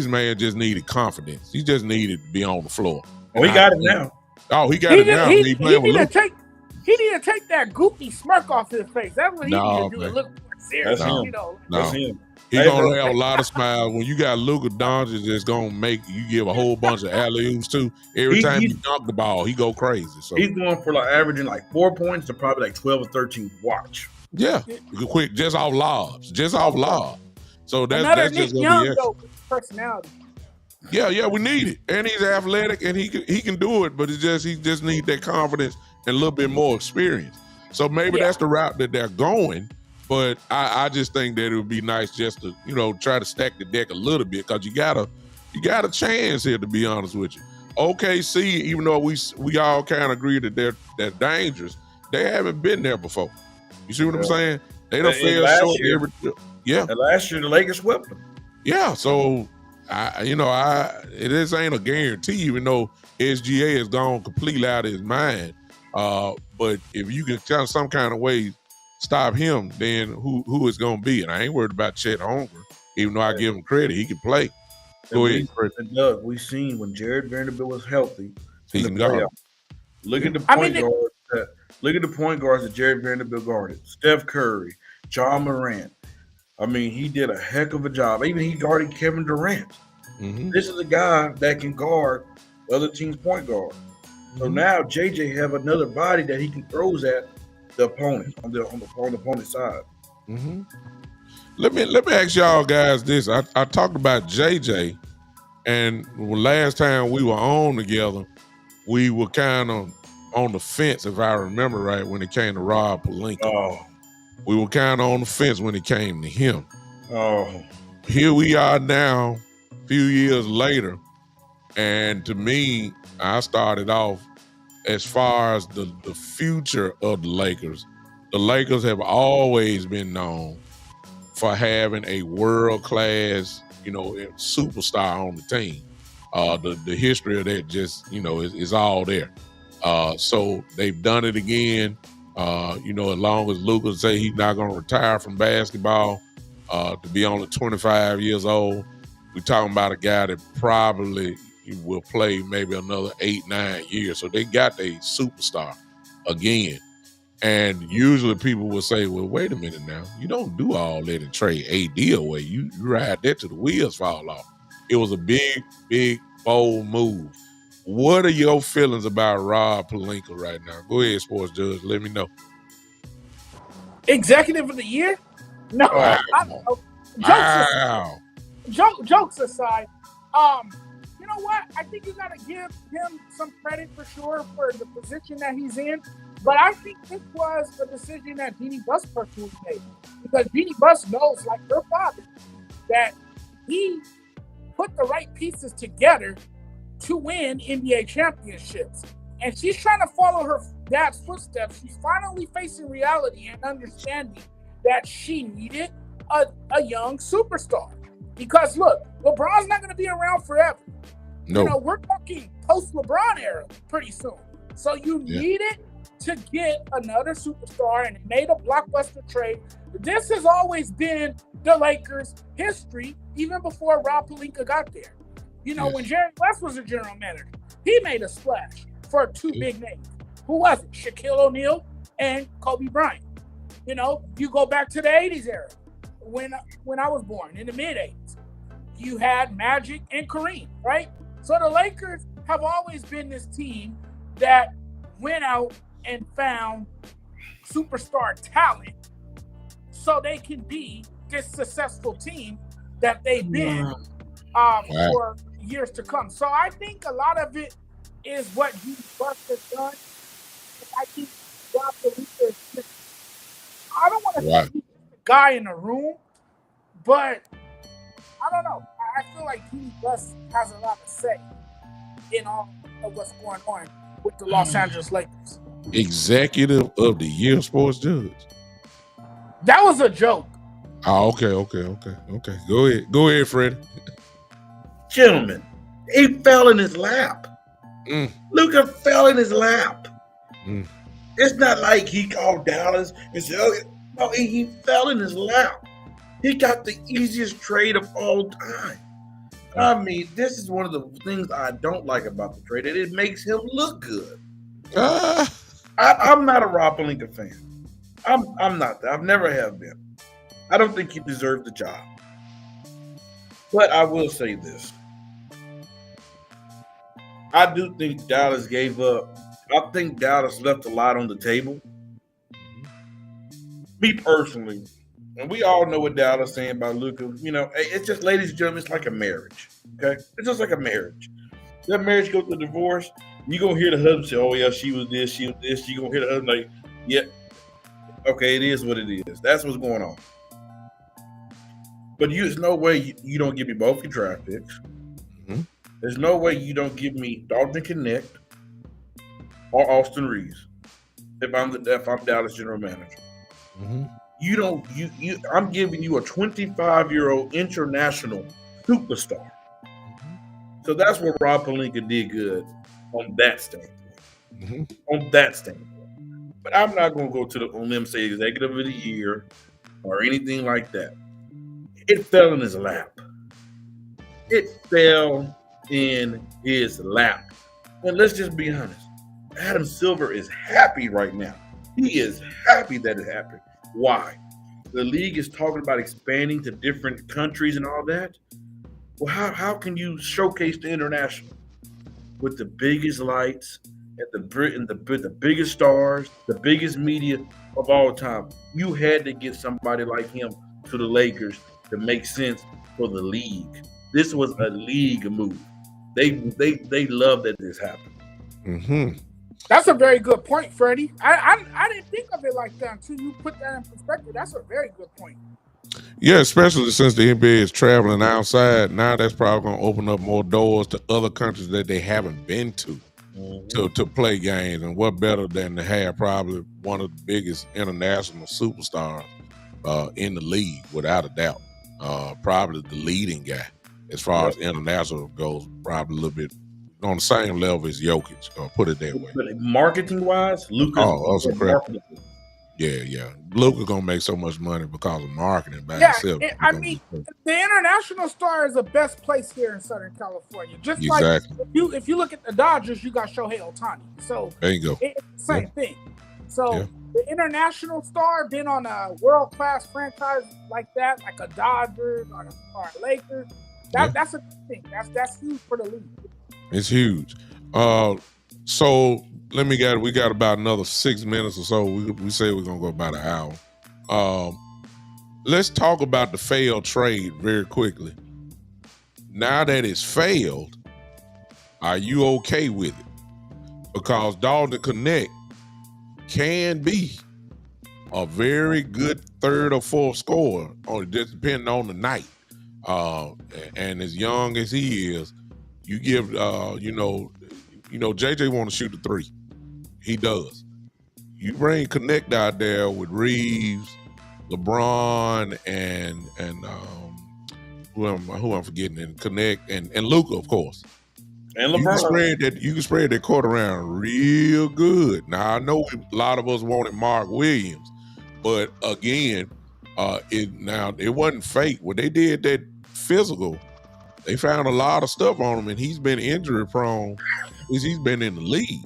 man, just needed confidence. He just needed to be on the floor. Oh, he got it now. Oh, he got it now. He need to take that goofy smirk off his face. That's what he need to do. Look serious. That's him. That's him. He's going to have a lot of smiles. When you got Luka Doncic that's going to make you give a whole bunch of alley-oops too. Every time he dunk the ball, he go crazy. So he's going for averaging 4 points to probably 12 or 13. Watch. Yeah. Quick, just off lobs. So that's just going to be personality. Yeah, we need it. And he's athletic and he can do it, but he just needs that confidence and a little bit more experience. So maybe that's the route that they're going. But I just think that it would be nice just to, try to stack the deck a little bit, because you got a chance here, to be honest with you. OKC, even though we all kind of agree that they're dangerous, they haven't been there before. You see what I'm saying? They don't feel short every. Yeah. And last year the Lakers swept them. Yeah. So this ain't a guarantee, even though SGA has gone completely out of his mind. But if you can some kind of way stop him, then who is going to be? And I ain't worried about Chet Holmgren, even though I give him credit. He can play. Go ahead. And Doug, we seen when Jared Vanderbilt was healthy. He can go. Look at the point guards. Look at the point guards that Jared Vanderbilt guarded. Steph Curry, John Morant. I mean, he did a heck of a job. Even he guarded Kevin Durant. Mm-hmm. This is a guy that can guard other teams' point guard. So now JJ have another body that he can throws at the opponent on the opponent's side. Mm-hmm. Let me ask y'all guys this. I talked about JJ, and last time we were on together, we were kind of on the fence, if I remember right, when it came to Rob Pelinka. Oh. We were kind of on the fence when it came to him. Oh. Here we are now, a few years later, and to me, I started off as far as the future of the Lakers have always been known for having a world-class, superstar on the team. The history of that just, is all there. So they've done it again. As long as Luka say he's not going to retire from basketball, to be only 25 years old, we're talking about a guy that probably will play maybe another 8-9 years. So they got a superstar again. And usually people will say, well, wait a minute now. You don't do all that and trade AD away. You ride that till the wheels fall off. It was a big, big, bold move. What are your feelings about Rob Pelinka right now? Go ahead, Sports Judge. Let me know. Executive of the year? No. Wow. Jokes aside, you know what? I think you got to give him some credit for sure for the position that he's in. But I think this was a decision that Jeanie Buss personally made, because Jeanie Buss knows, like her father, that he put the right pieces together to win NBA championships. And she's trying to follow her dad's footsteps. She's finally facing reality and understanding that she needed a young superstar. Because look, LeBron's not going to be around forever. You know, we're talking post LeBron era pretty soon. So you needed to get another superstar, and they made a blockbuster trade. This has always been the Lakers' history, even before Rob Pelinka got there. You know, when Jerry West was a general manager, he made a splash for 2 big names. Who was it? Shaquille O'Neal and Kobe Bryant. You know, you go back to the 80s era, when I was born, in the mid-80s. You had Magic and Kareem, right? So the Lakers have always been this team that went out and found superstar talent so they can be this successful team that they've been for years to come. So I think a lot of it is what you Buck has done. I think Rob Pelinka is just, I don't want to say he's the guy in the room, but I don't know. I feel like Jeanie Buss has a lot to say in all of what's going on with the Los Angeles Lakers. Executive of the Year Sports Judge. That was a joke. Oh, okay. Go ahead, Freddie. Gentlemen, he fell in his lap. Luka fell in his lap. It's not like he called Dallas and said, "Oh, no," he fell in his lap. He got the easiest trade of all time. I mean, this is one of the things I don't like about the trade. It makes him look good. I'm not a Rob Pelinka fan. I'm not that. I've never have been. I don't think he deserved the job. But I will say this. I do think Dallas gave up. I think Dallas left a lot on the table. Me personally, and we all know what Dallas is saying about Luka. You know, it's just, ladies and gentlemen, it's like a marriage. Okay? It's just like a marriage. That marriage goes to divorce, you're going to hear the husband say, "Oh, yeah, she was this, she was this." You're going to hear the husband like, "Yeah, okay, it is what it is." That's what's going on. But there's no way you don't give me both your draft picks. There's no way you don't give me Dalton Connect or Austin Reeves if I'm Dallas general manager. I'm giving you a 25-year-old international superstar. So that's what Rob Pelinka did good on that standpoint. On that standpoint. But I'm not going to go to the on them say executive of the year or anything like that. It fell in his lap. It fell in his lap. And let's just be honest. Adam Silver is happy right now. He is happy that it happened. Why? The league is talking about expanding to different countries and all that. Well, how can you showcase the international with the biggest lights and the biggest stars, the biggest media of all time? You had to get somebody like him to the Lakers to make sense for the league. This was a league move. They love that this happened. That's a very good point, Freddie. I didn't think of it like that until you put that in perspective. That's a very good point. Yeah, especially since the NBA is traveling outside. Now that's probably going to open up more doors to other countries that they haven't been to play games. And what better than to have probably one of the biggest international superstars in the league, without a doubt. Probably the leading guy as far as international goes, probably a little bit on the same level as Jokic, put it that way. But marketing-wise, Luka. Oh, that's incredible. Yeah. Luka's gonna make so much money because of marketing by himself. I mean, the international star is the best place here in Southern California. Just like if you look at the Dodgers, you got Shohei Ohtani. So there you go. It's the same thing. So the international star been on a world-class franchise like that, like a Dodgers or a Lakers. That's a good thing. That's huge for the league. It's huge. So we got about another 6 minutes or so. We say we're gonna go about an hour. Let's talk about the failed trade very quickly. Now that it's failed, are you okay with it? Because Dalton Connect can be a very good third or fourth scorer, just depending on the night. And as young as he is, you give JJ want to shoot the three. He does. You bring Connect out there with Reeves, LeBron, and who I'm forgetting, and Connect and Luka, of course. And You can LeBron. spread that court around real good. Now I know a lot of us wanted Mark Williams, but again, it wasn't fake. When they did that physical, they found a lot of stuff on him, and he's been injury prone since he's been in the league.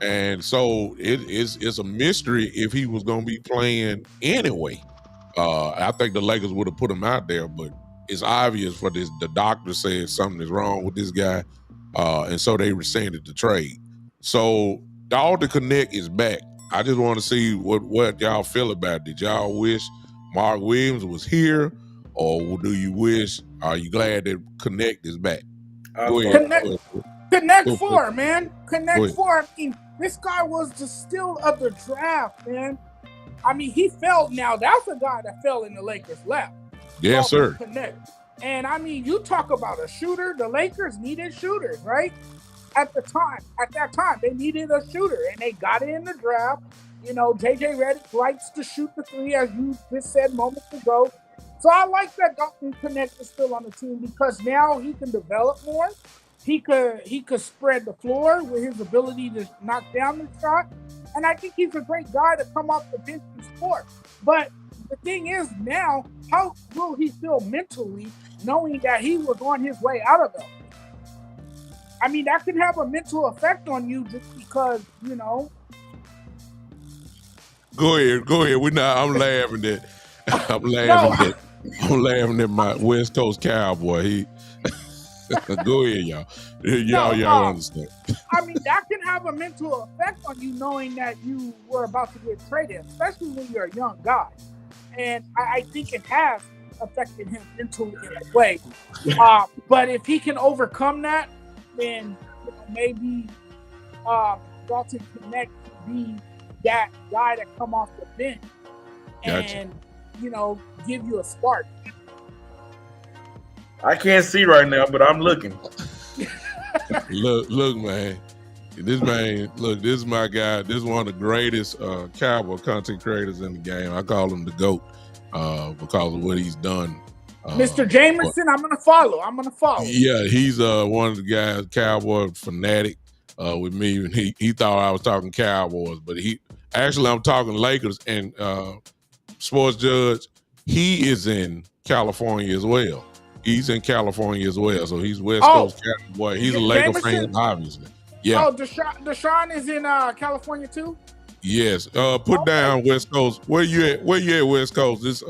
And so it's a mystery if he was going to be playing anyway. I think the Lakers would have put him out there, but it's obvious for this. The doctor said something is wrong with this guy, and so they rescinded the trade. So Dalton Connect is back. I just want to see what y'all feel about it. Did y'all wish Mark Williams was here, or do you wish? Are you glad that Connect is back? Go ahead. Connect four, man. Connect four. I mean, this guy was the steal of the draft, man. I mean, he fell. Now that's a guy that fell in the Lakers' lap. Yes, sir. Connect. And I mean, you talk about a shooter. The Lakers needed shooters, right? At that time, they needed a shooter, and they got it in the draft. You know, JJ Redick likes to shoot the three, as you just said moments ago. So I like that Dalton Connect is still on the team because now he can develop more. He could spread the floor with his ability to knock down the shot. And I think he's a great guy to come off the bench and score. But the thing is now, how will he feel mentally knowing that he was on his way out of it? I mean, that can have a mental effect on you just because, you know. Go ahead. I'm laughing at. I'm laughing at my West Coast Cowboy. Go ahead, y'all. Y'all understand. I mean, that can have a mental effect on you knowing that you were about to get traded, especially when you're a young guy. And I think it has affected him mentally in a way. But if he can overcome that, then maybe Dalton Connect can be that guy that come off the bench and give you a spark. I can't see right now, but I'm looking. Look, man. This is my guy. This is one of the greatest Cowboy content creators in the game. I call him the GOAT because of what he's done. Mr. Jamerson, I'm gonna follow. Yeah, he's one of the guys, Cowboy fanatic with me. And he thought I was talking Cowboys, but I'm talking Lakers and Sports Judge. He is in California as well. He's in California as well, so he's West Coast Cowboy. He's a Laker fan, obviously. Yeah. Oh, Deshaun is in California too? Yes. Put down West Coast. Where you at? West Coast? This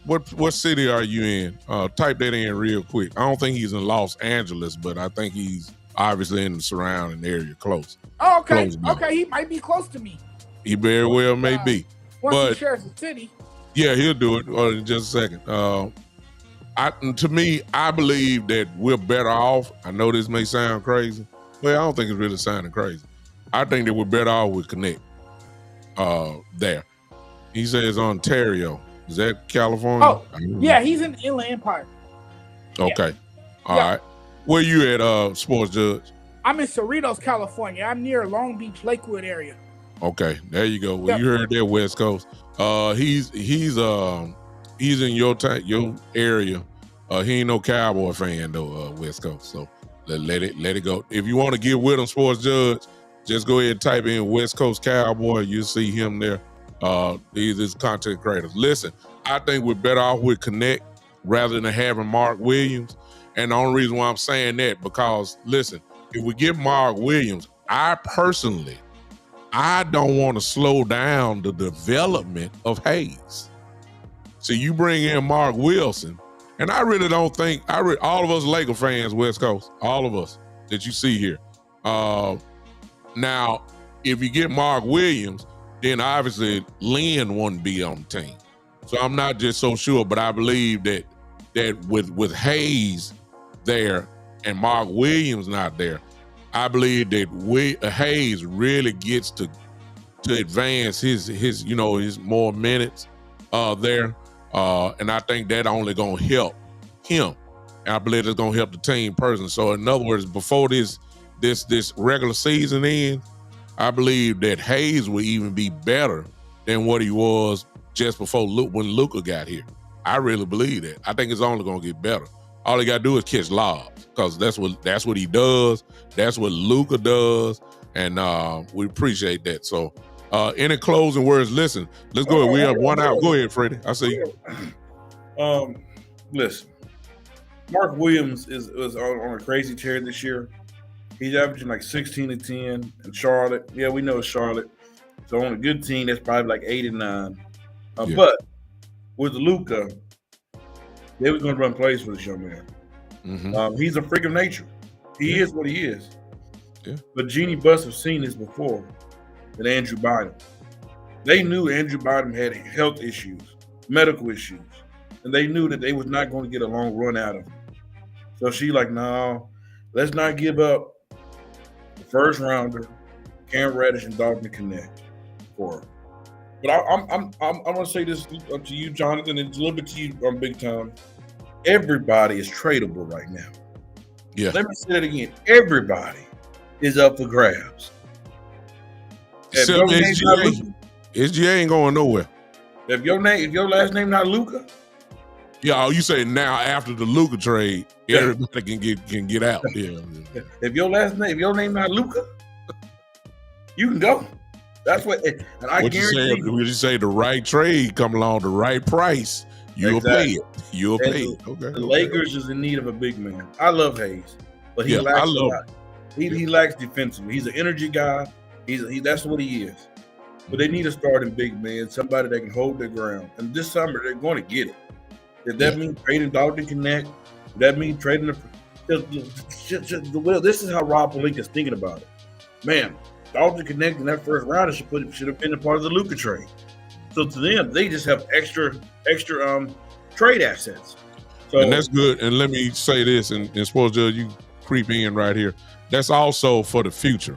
what city are you in? Type that in real quick. I don't think he's in Los Angeles, but I think he's obviously in the surrounding area, close. Oh, okay. Okay, he might be close to me. He very well may be. Once he shares the city. Yeah, he'll do it in just a second. To me, I believe that we're better off. I know this may sound crazy. Well, I don't think it's really sounding crazy. I think that we're better off with Connect there. He says Ontario. Is that California? Oh, yeah, he's in the Inland Empire. Okay. Yeah. All right. Where you at, Sports Judge? I'm in Cerritos, California. I'm near Long Beach, Lakewood area. Okay, there you go. Well, you heard that, West Coast. He's in your area. He ain't no Cowboy fan though, West Coast. So let it go. If you want to get with him, Sports Judge, just go ahead and type in West Coast Cowboy. You'll see him there. These is content creators. Listen, I think we're better off with Connect rather than having Mark Williams. And the only reason why I'm saying that, because listen, if we get Mark Williams, I don't want to slow down the development of Hayes. So you bring in Mark Wilson, and I really don't think all of us Laker fans, West Coast, all of us that you see here. Now, if you get Mark Williams, then obviously Lynn wouldn't be on the team. So I'm not just so sure, but I believe that with Hayes there and Mark Williams not there, I believe that Hayes really gets to advance his more minutes there. And I think that only gonna help him. And I believe it's gonna help the team person. So in other words, before this regular season ends, I believe that Hayes will even be better than what he was just before when Luka got here. I really believe that. I think it's only gonna get better. All he got to do is catch lobs because that's what he does. That's what Luka does, and we appreciate that. So, any closing words? Listen, let's go ahead. We have one out. Go ahead, Freddie. I see you. Listen, Mark Williams is on a crazy tear this year. He's averaging like 16 and 10 in Charlotte. Yeah, we know it's Charlotte. So on a good team, that's probably like 8 and 9. But with Luka, they were going to run plays for this young man. Mm-hmm. He's a freak of nature. He is what he is. Yeah. But Jeannie Buss have seen this before with Andrew Bynum. They knew Andrew Bynum had health issues, medical issues, and they knew that they was not going to get a long run out of him. So she like, no, let's not give up the first rounder, Cam Reddish and Dalton Connect for her. But I'm going to say this to you, Jonathan, and a little bit to you on Big Time. Everybody is tradable right now. Yeah. Let me say that again. Everybody is up for grabs. Except SGA. SGA ain't going nowhere. If your last name not Luka. Yeah, you say now after the Luka trade, everybody can get out. Yeah. If your name not Luka, you can go. That's what. And I guarantee you say the right trade come along, the right price, you'll pay it. You'll pay it. Okay. The Lakers is in need of a big man. I love Hayes, but he lacks a lot. He lacks defensively. He's an energy guy. That's what he is. But they need a starting big man, somebody that can hold their ground. And this summer they're going to get it. If that means trading Dalton Connect, if that means trading this is how Rob Pelinka is thinking about it. Man, Dalton Connect in that first round should have been a part of the Luka trade. So to them, they just have extra trade assets. So, and that's good. And let me say this, and Sports Judge, you creep in right here. That's also for the future.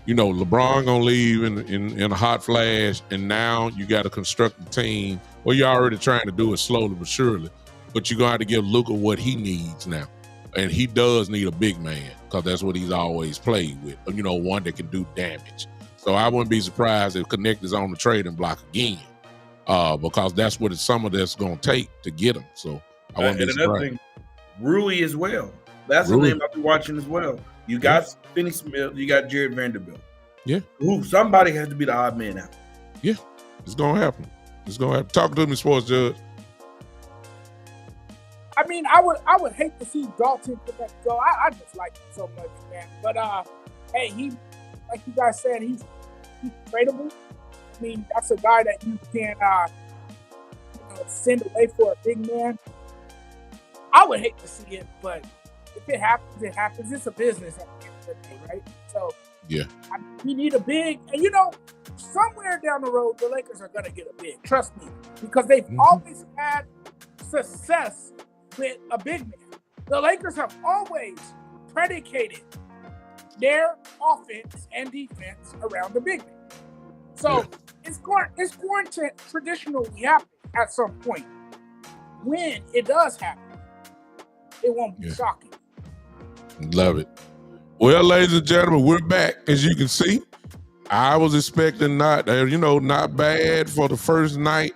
You know, LeBron gonna leave in a hot flash, and now you got to construct the team. Well, you're already trying to do it slowly but surely, but you're gonna have to give Luka what he needs now, and he does need a big man because that's what he's always played with. You know, one that can do damage. So I wouldn't be surprised if Connect is on the trading block again, because that's what some of that's gonna take to get him. So I wouldn't be surprised. Thing, Rui as well. That's the name I'll be watching as well. You got Finney Smith, you got Jared Vanderbilt. Yeah. Somebody has to be the odd man out. Yeah, it's gonna happen. It's gonna happen. Talk to me, Sports Judge. I mean, I would hate to see Dalton go. I just like him so much, man. But hey, he, like you guys said, he's tradable. I mean, that's a guy that you can send away for a big man. I would hate to see it, but if it happens, it happens. It's a business at the end of the day, right? So yeah, we need a big, and somewhere down the road, the Lakers are going to get a big. Trust me, because they've always had success with a big man. The Lakers have always predicated their offense and defense around the big man. So it's going to traditionally happen at some point. When it does happen, it won't be shocking. Love it. Well, ladies and gentlemen, we're back. As you can see, I was expecting not bad for the first night.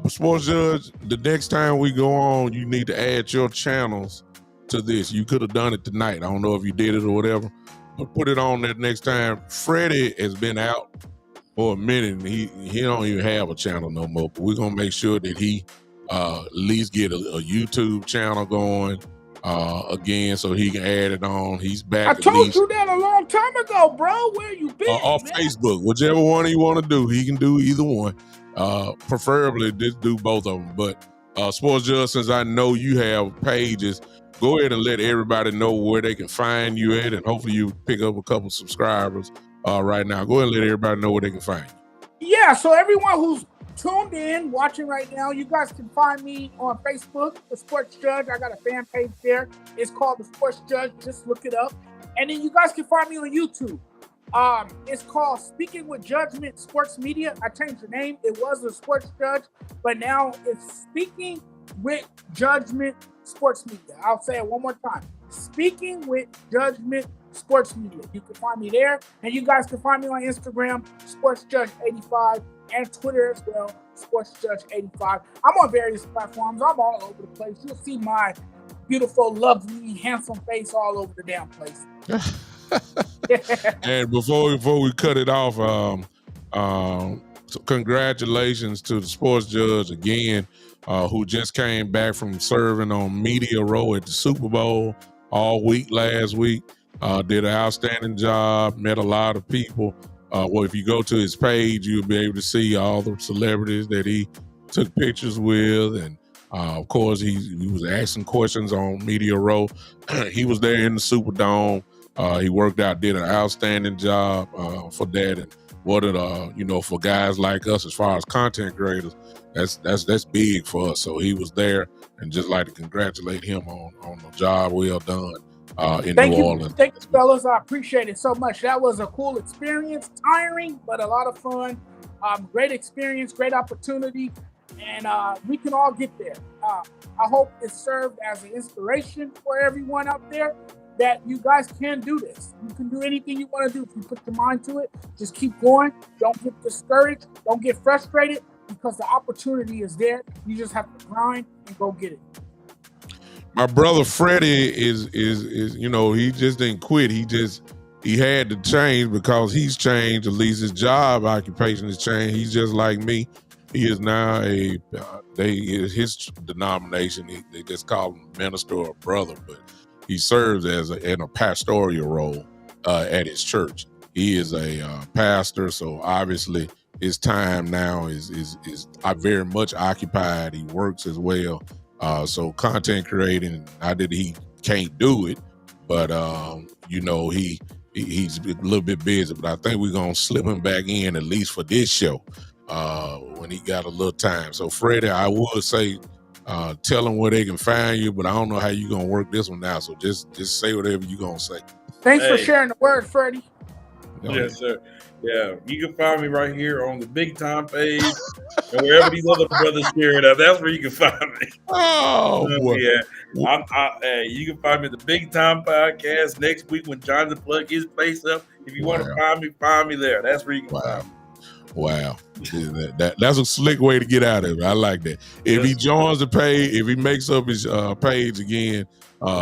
Sports Judge, the next time we go on, you need to add your channels to this. You could have done it tonight. I don't know if you did it or whatever, but put it on there next time. Freddie has been out for a minute, and he don't even have a channel no more. But we're gonna make sure that he at least get a YouTube channel going again, so he can add it on. He's back. I told you that a long time ago, bro. Where you been? Off Facebook, whichever one he want to do, he can do either one. Preferably just do both of them. But Sports Judge, since I know you have pages, go ahead and let everybody know where they can find you at, and hopefully you pick up a couple subscribers right now. Go ahead and let everybody know where they can find you. Yeah, so everyone who's tuned in, watching right now, you guys can find me on Facebook, The Sports Judge. I got a fan page there. It's called The Sports Judge. Just look it up. And then you guys can find me on YouTube. It's called Speaking with Judgment Sports Media. I changed the name. It was The Sports Judge, but now it's Speaking with Judgment Sports Media. I'll say it one more time. Speaking with Judgment Sports Media. You can find me there. And you guys can find me on Instagram, Sports Judge 85, and Twitter as well, Sports Judge 85. I'm on various platforms. I'm all over the place. You'll see my beautiful, lovely, handsome face all over the damn place. And before we cut it off, so congratulations to the sports judge again, who just came back from serving on Media Row at the Super Bowl all week last week. Did an outstanding job, met a lot of people. Well, if you go to his page, you'll be able to see all the celebrities that he took pictures with. And of course, he was asking questions on Media Row. He was there in the Superdome. He worked out, did an outstanding job for that. And what it, for guys like us, as far as content creators, that's big for us. So he was there, and just like to congratulate him on the job well done in New Orleans. Thank you, fellas. I appreciate it so much. That was a cool experience, tiring, but a lot of fun. Great experience, great opportunity, and we can all get there. I hope it served as an inspiration for everyone out there, that you guys can do this. You can do anything you want to do if you put your mind to it. Just keep going. Don't get discouraged. Don't get frustrated, because the opportunity is there. You just have to grind and go get it. My brother Freddie is he just didn't quit. He had to change, because he's changed. At least his job occupation has changed. He's just like me. He is now his denomination. They just call him minister or brother, but he serves in a pastoral role at his church. He is a pastor, so obviously his time now is very much occupied. He works as well. So content creating, not that he can't do it, but he's a little bit busy. But I think we're gonna slip him back in, at least for this show, when he got a little time. So Freddie, I would say, tell them where they can find you, but I don't know how you're gonna work this one out. So just say whatever you're gonna say. Thanks for sharing the word, Freddie. Yes, sir. Yeah, you can find me right here on the Big Time page, and wherever these other brothers share it up, that's where you can find me. Oh boy. Yeah, you can find me at the Big Time podcast next week when Jonathan plug his place up. If you want to find me there. That's where you can find me. Wow. That's a slick way to get out of it. I like that. If he joins the page, if he makes up his page again,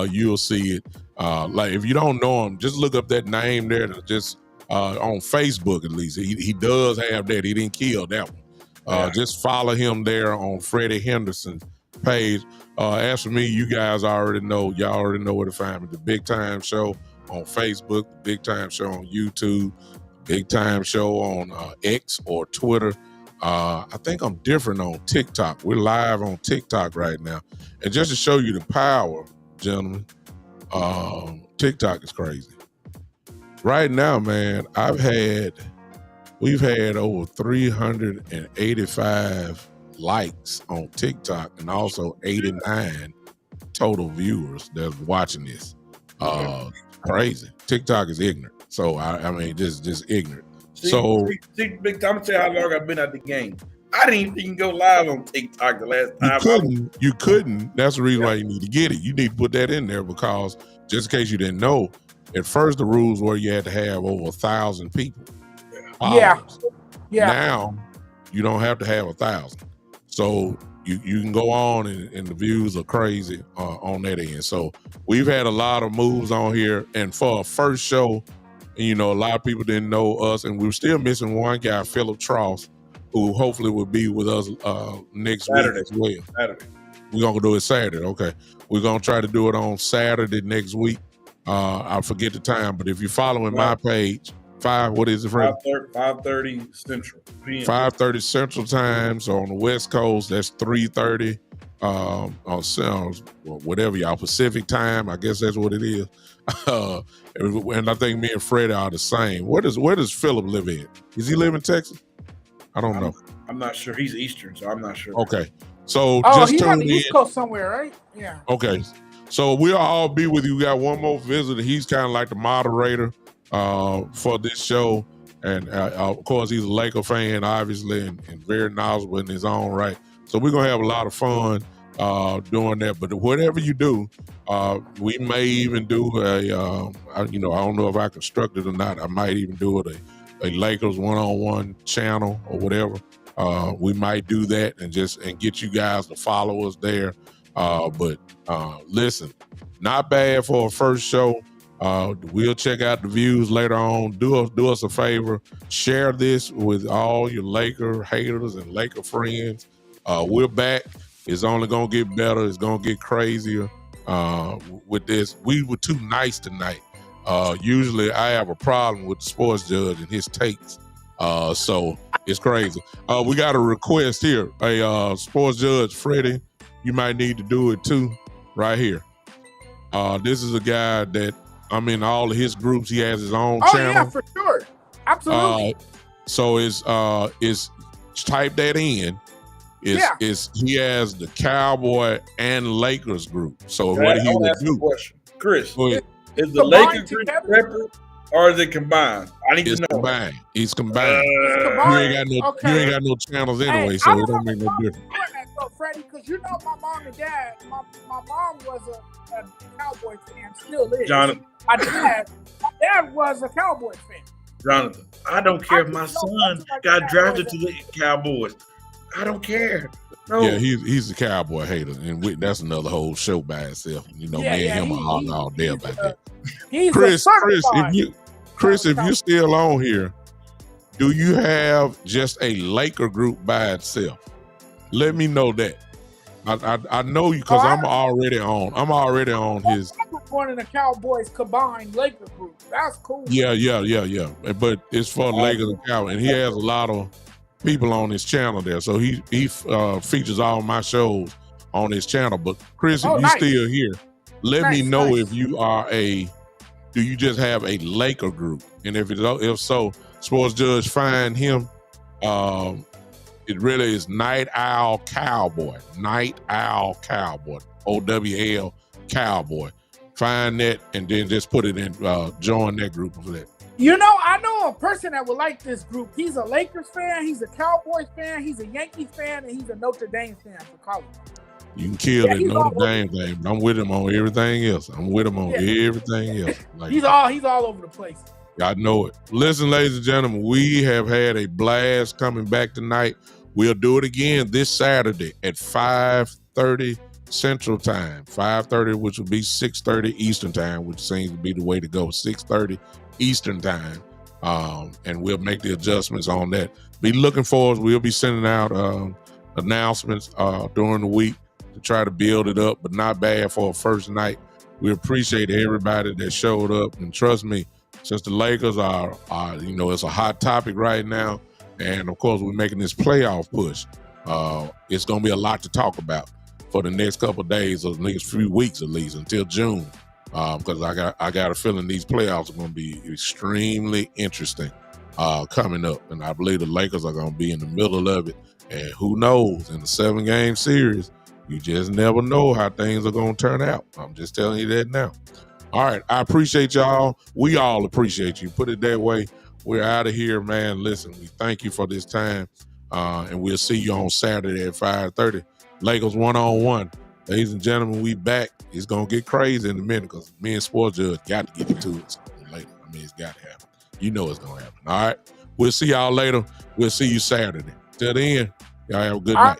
you'll see it. Like if you don't know him, just look up that name there. Just on Facebook, at least. He does have that. He didn't kill that one. Just follow him there on Freddie Henderson's page. As for me, you guys already know. Y'all already know where to find me. The Big Time Show on Facebook, the Big Time Show on YouTube, Big Time Show on X or Twitter. I think I'm different on TikTok. We're live on TikTok right now. And just to show you the power, gentlemen, TikTok is crazy. Right now, man, we've had over 385 likes on TikTok, and also 89 total viewers that's watching this. Crazy. TikTok is ignorant. So I mean, just ignorant. Big Time, I'm gonna tell you how long I've been at the game. I didn't even go live on TikTok the last time. You couldn't. That's the reason why you need to get it. You need to put that in there, because just in case you didn't know, at first the rules were you had to have over 1,000 people. Yeah. Now you don't have to have 1,000. So you can go on, and the views are crazy on that end. So we've had a lot of moves on here, and for a first show, a lot of people didn't know us, and we were still missing one guy, Philip Tross, who hopefully will be with us next Saturday. week as well. Saturday. We're gonna do it Saturday. Okay, we're gonna try to do it on Saturday next week. I forget the time, but if you're following my page, 5:30 Central. 5:30 Central Time. So on the West Coast, that's 3:30 on whatever y'all Pacific Time. I guess that's what it is. And I think me and Freddie are the same. Where does Philip live in? Does he live in Texas? I don't know. I'm not sure. He's Eastern, so I'm not sure. Okay. So he's on the East Coast somewhere, right? Yeah. Okay. So we'll all be with you. We got one more visitor. He's kind of like the moderator for this show. And of course, he's a Laker fan, obviously, and very knowledgeable in his own right. So we're going to have a lot of fun doing that. But whatever you do, we may even do I don't know if I construct it or not. I might even do it a Lakers one-on-one channel or whatever. we might do that and get you guys to follow us there. But listen, not bad for a first show. We'll check out the views later on. Do us a favor, share this with all your Laker haters and Laker friends. We're back. It's only gonna get better. It's gonna get crazier with this. We were too nice tonight. Usually I have a problem with the sports judge and his takes. So it's crazy. We got a request here. A sports judge, Freddie, you might need to do it too, right here. This is a guy that I'm in all of his groups. He has his own channel. Yeah, for sure. Absolutely. So it's type that in. It's he has the Cowboy and Lakers group. So what he would do? Chris, is the Lakers group separate or is it combined? I need to know. Combined. It's combined. You ain't got no channels anyway, so it don't make no difference. So Freddie, because you know my mom and dad. My mom was a Cowboy fan, still is. Jonathan. My dad was a Cowboy fan. Jonathan, I don't care if my son got drafted to the Cowboys. I don't care. No. Yeah, he's a Cowboy hater, and that's another whole show by itself. You know, me and him are all there about that. Chris, if you're still on here, do you have just a Laker group by itself? Let me know that. I know you because I'm already on his. I'm one of the Cowboys combined Laker group. That's cool. Yeah. But it's for Lakers and Cowboys, and he has a lot of people on his channel there. So he features all my shows on his channel. But Chris, if you still here, let me know if you are do you just have a Laker group? And if so, sports judge, find him. It really is Night Owl Cowboy. Night Owl Cowboy. OWL Cowboy. Find that and then just put it in, join that group for that. You know, I know a person that would like this group. He's a Lakers fan, he's a Cowboys fan, he's a Yankees fan, and he's a Notre Dame fan for college. You can kill that Notre Dame thing, but I'm with him on everything else. Everything else. Like, he's all over the place. I know it. Listen, ladies and gentlemen, we have had a blast coming back tonight. We'll do it again this Saturday at 5:30 Central Time. 5:30, which will be 6:30 Eastern Time, which seems to be the way to go. 6:30 Eastern Time. And we'll make the adjustments on that. Be looking for us. We'll be sending out announcements during the week to try to build it up, but not bad for a first night. We appreciate everybody that showed up. And trust me, since the Lakers are it's a hot topic right now. And of course, we're making this playoff push. It's going to be a lot to talk about for the next couple of days or the next few weeks, at least until June. Because I got a feeling these playoffs are going to be extremely interesting coming up. And I believe the Lakers are going to be in the middle of it. And who knows, in a 7-game series, you just never know how things are going to turn out. I'm just telling you that now. All right. I appreciate y'all. We all appreciate you. Put it that way. We're out of here, man. Listen, we thank you for this time. And we'll see you on Saturday at 5:30. Lakers one-on-one. Ladies and gentlemen, we back. It's going to get crazy in a minute because me and Sports Judge got to get into it later. I mean, it's got to happen. You know it's going to happen. All right. We'll see y'all later. We'll see you Saturday. Till then, y'all have a good night.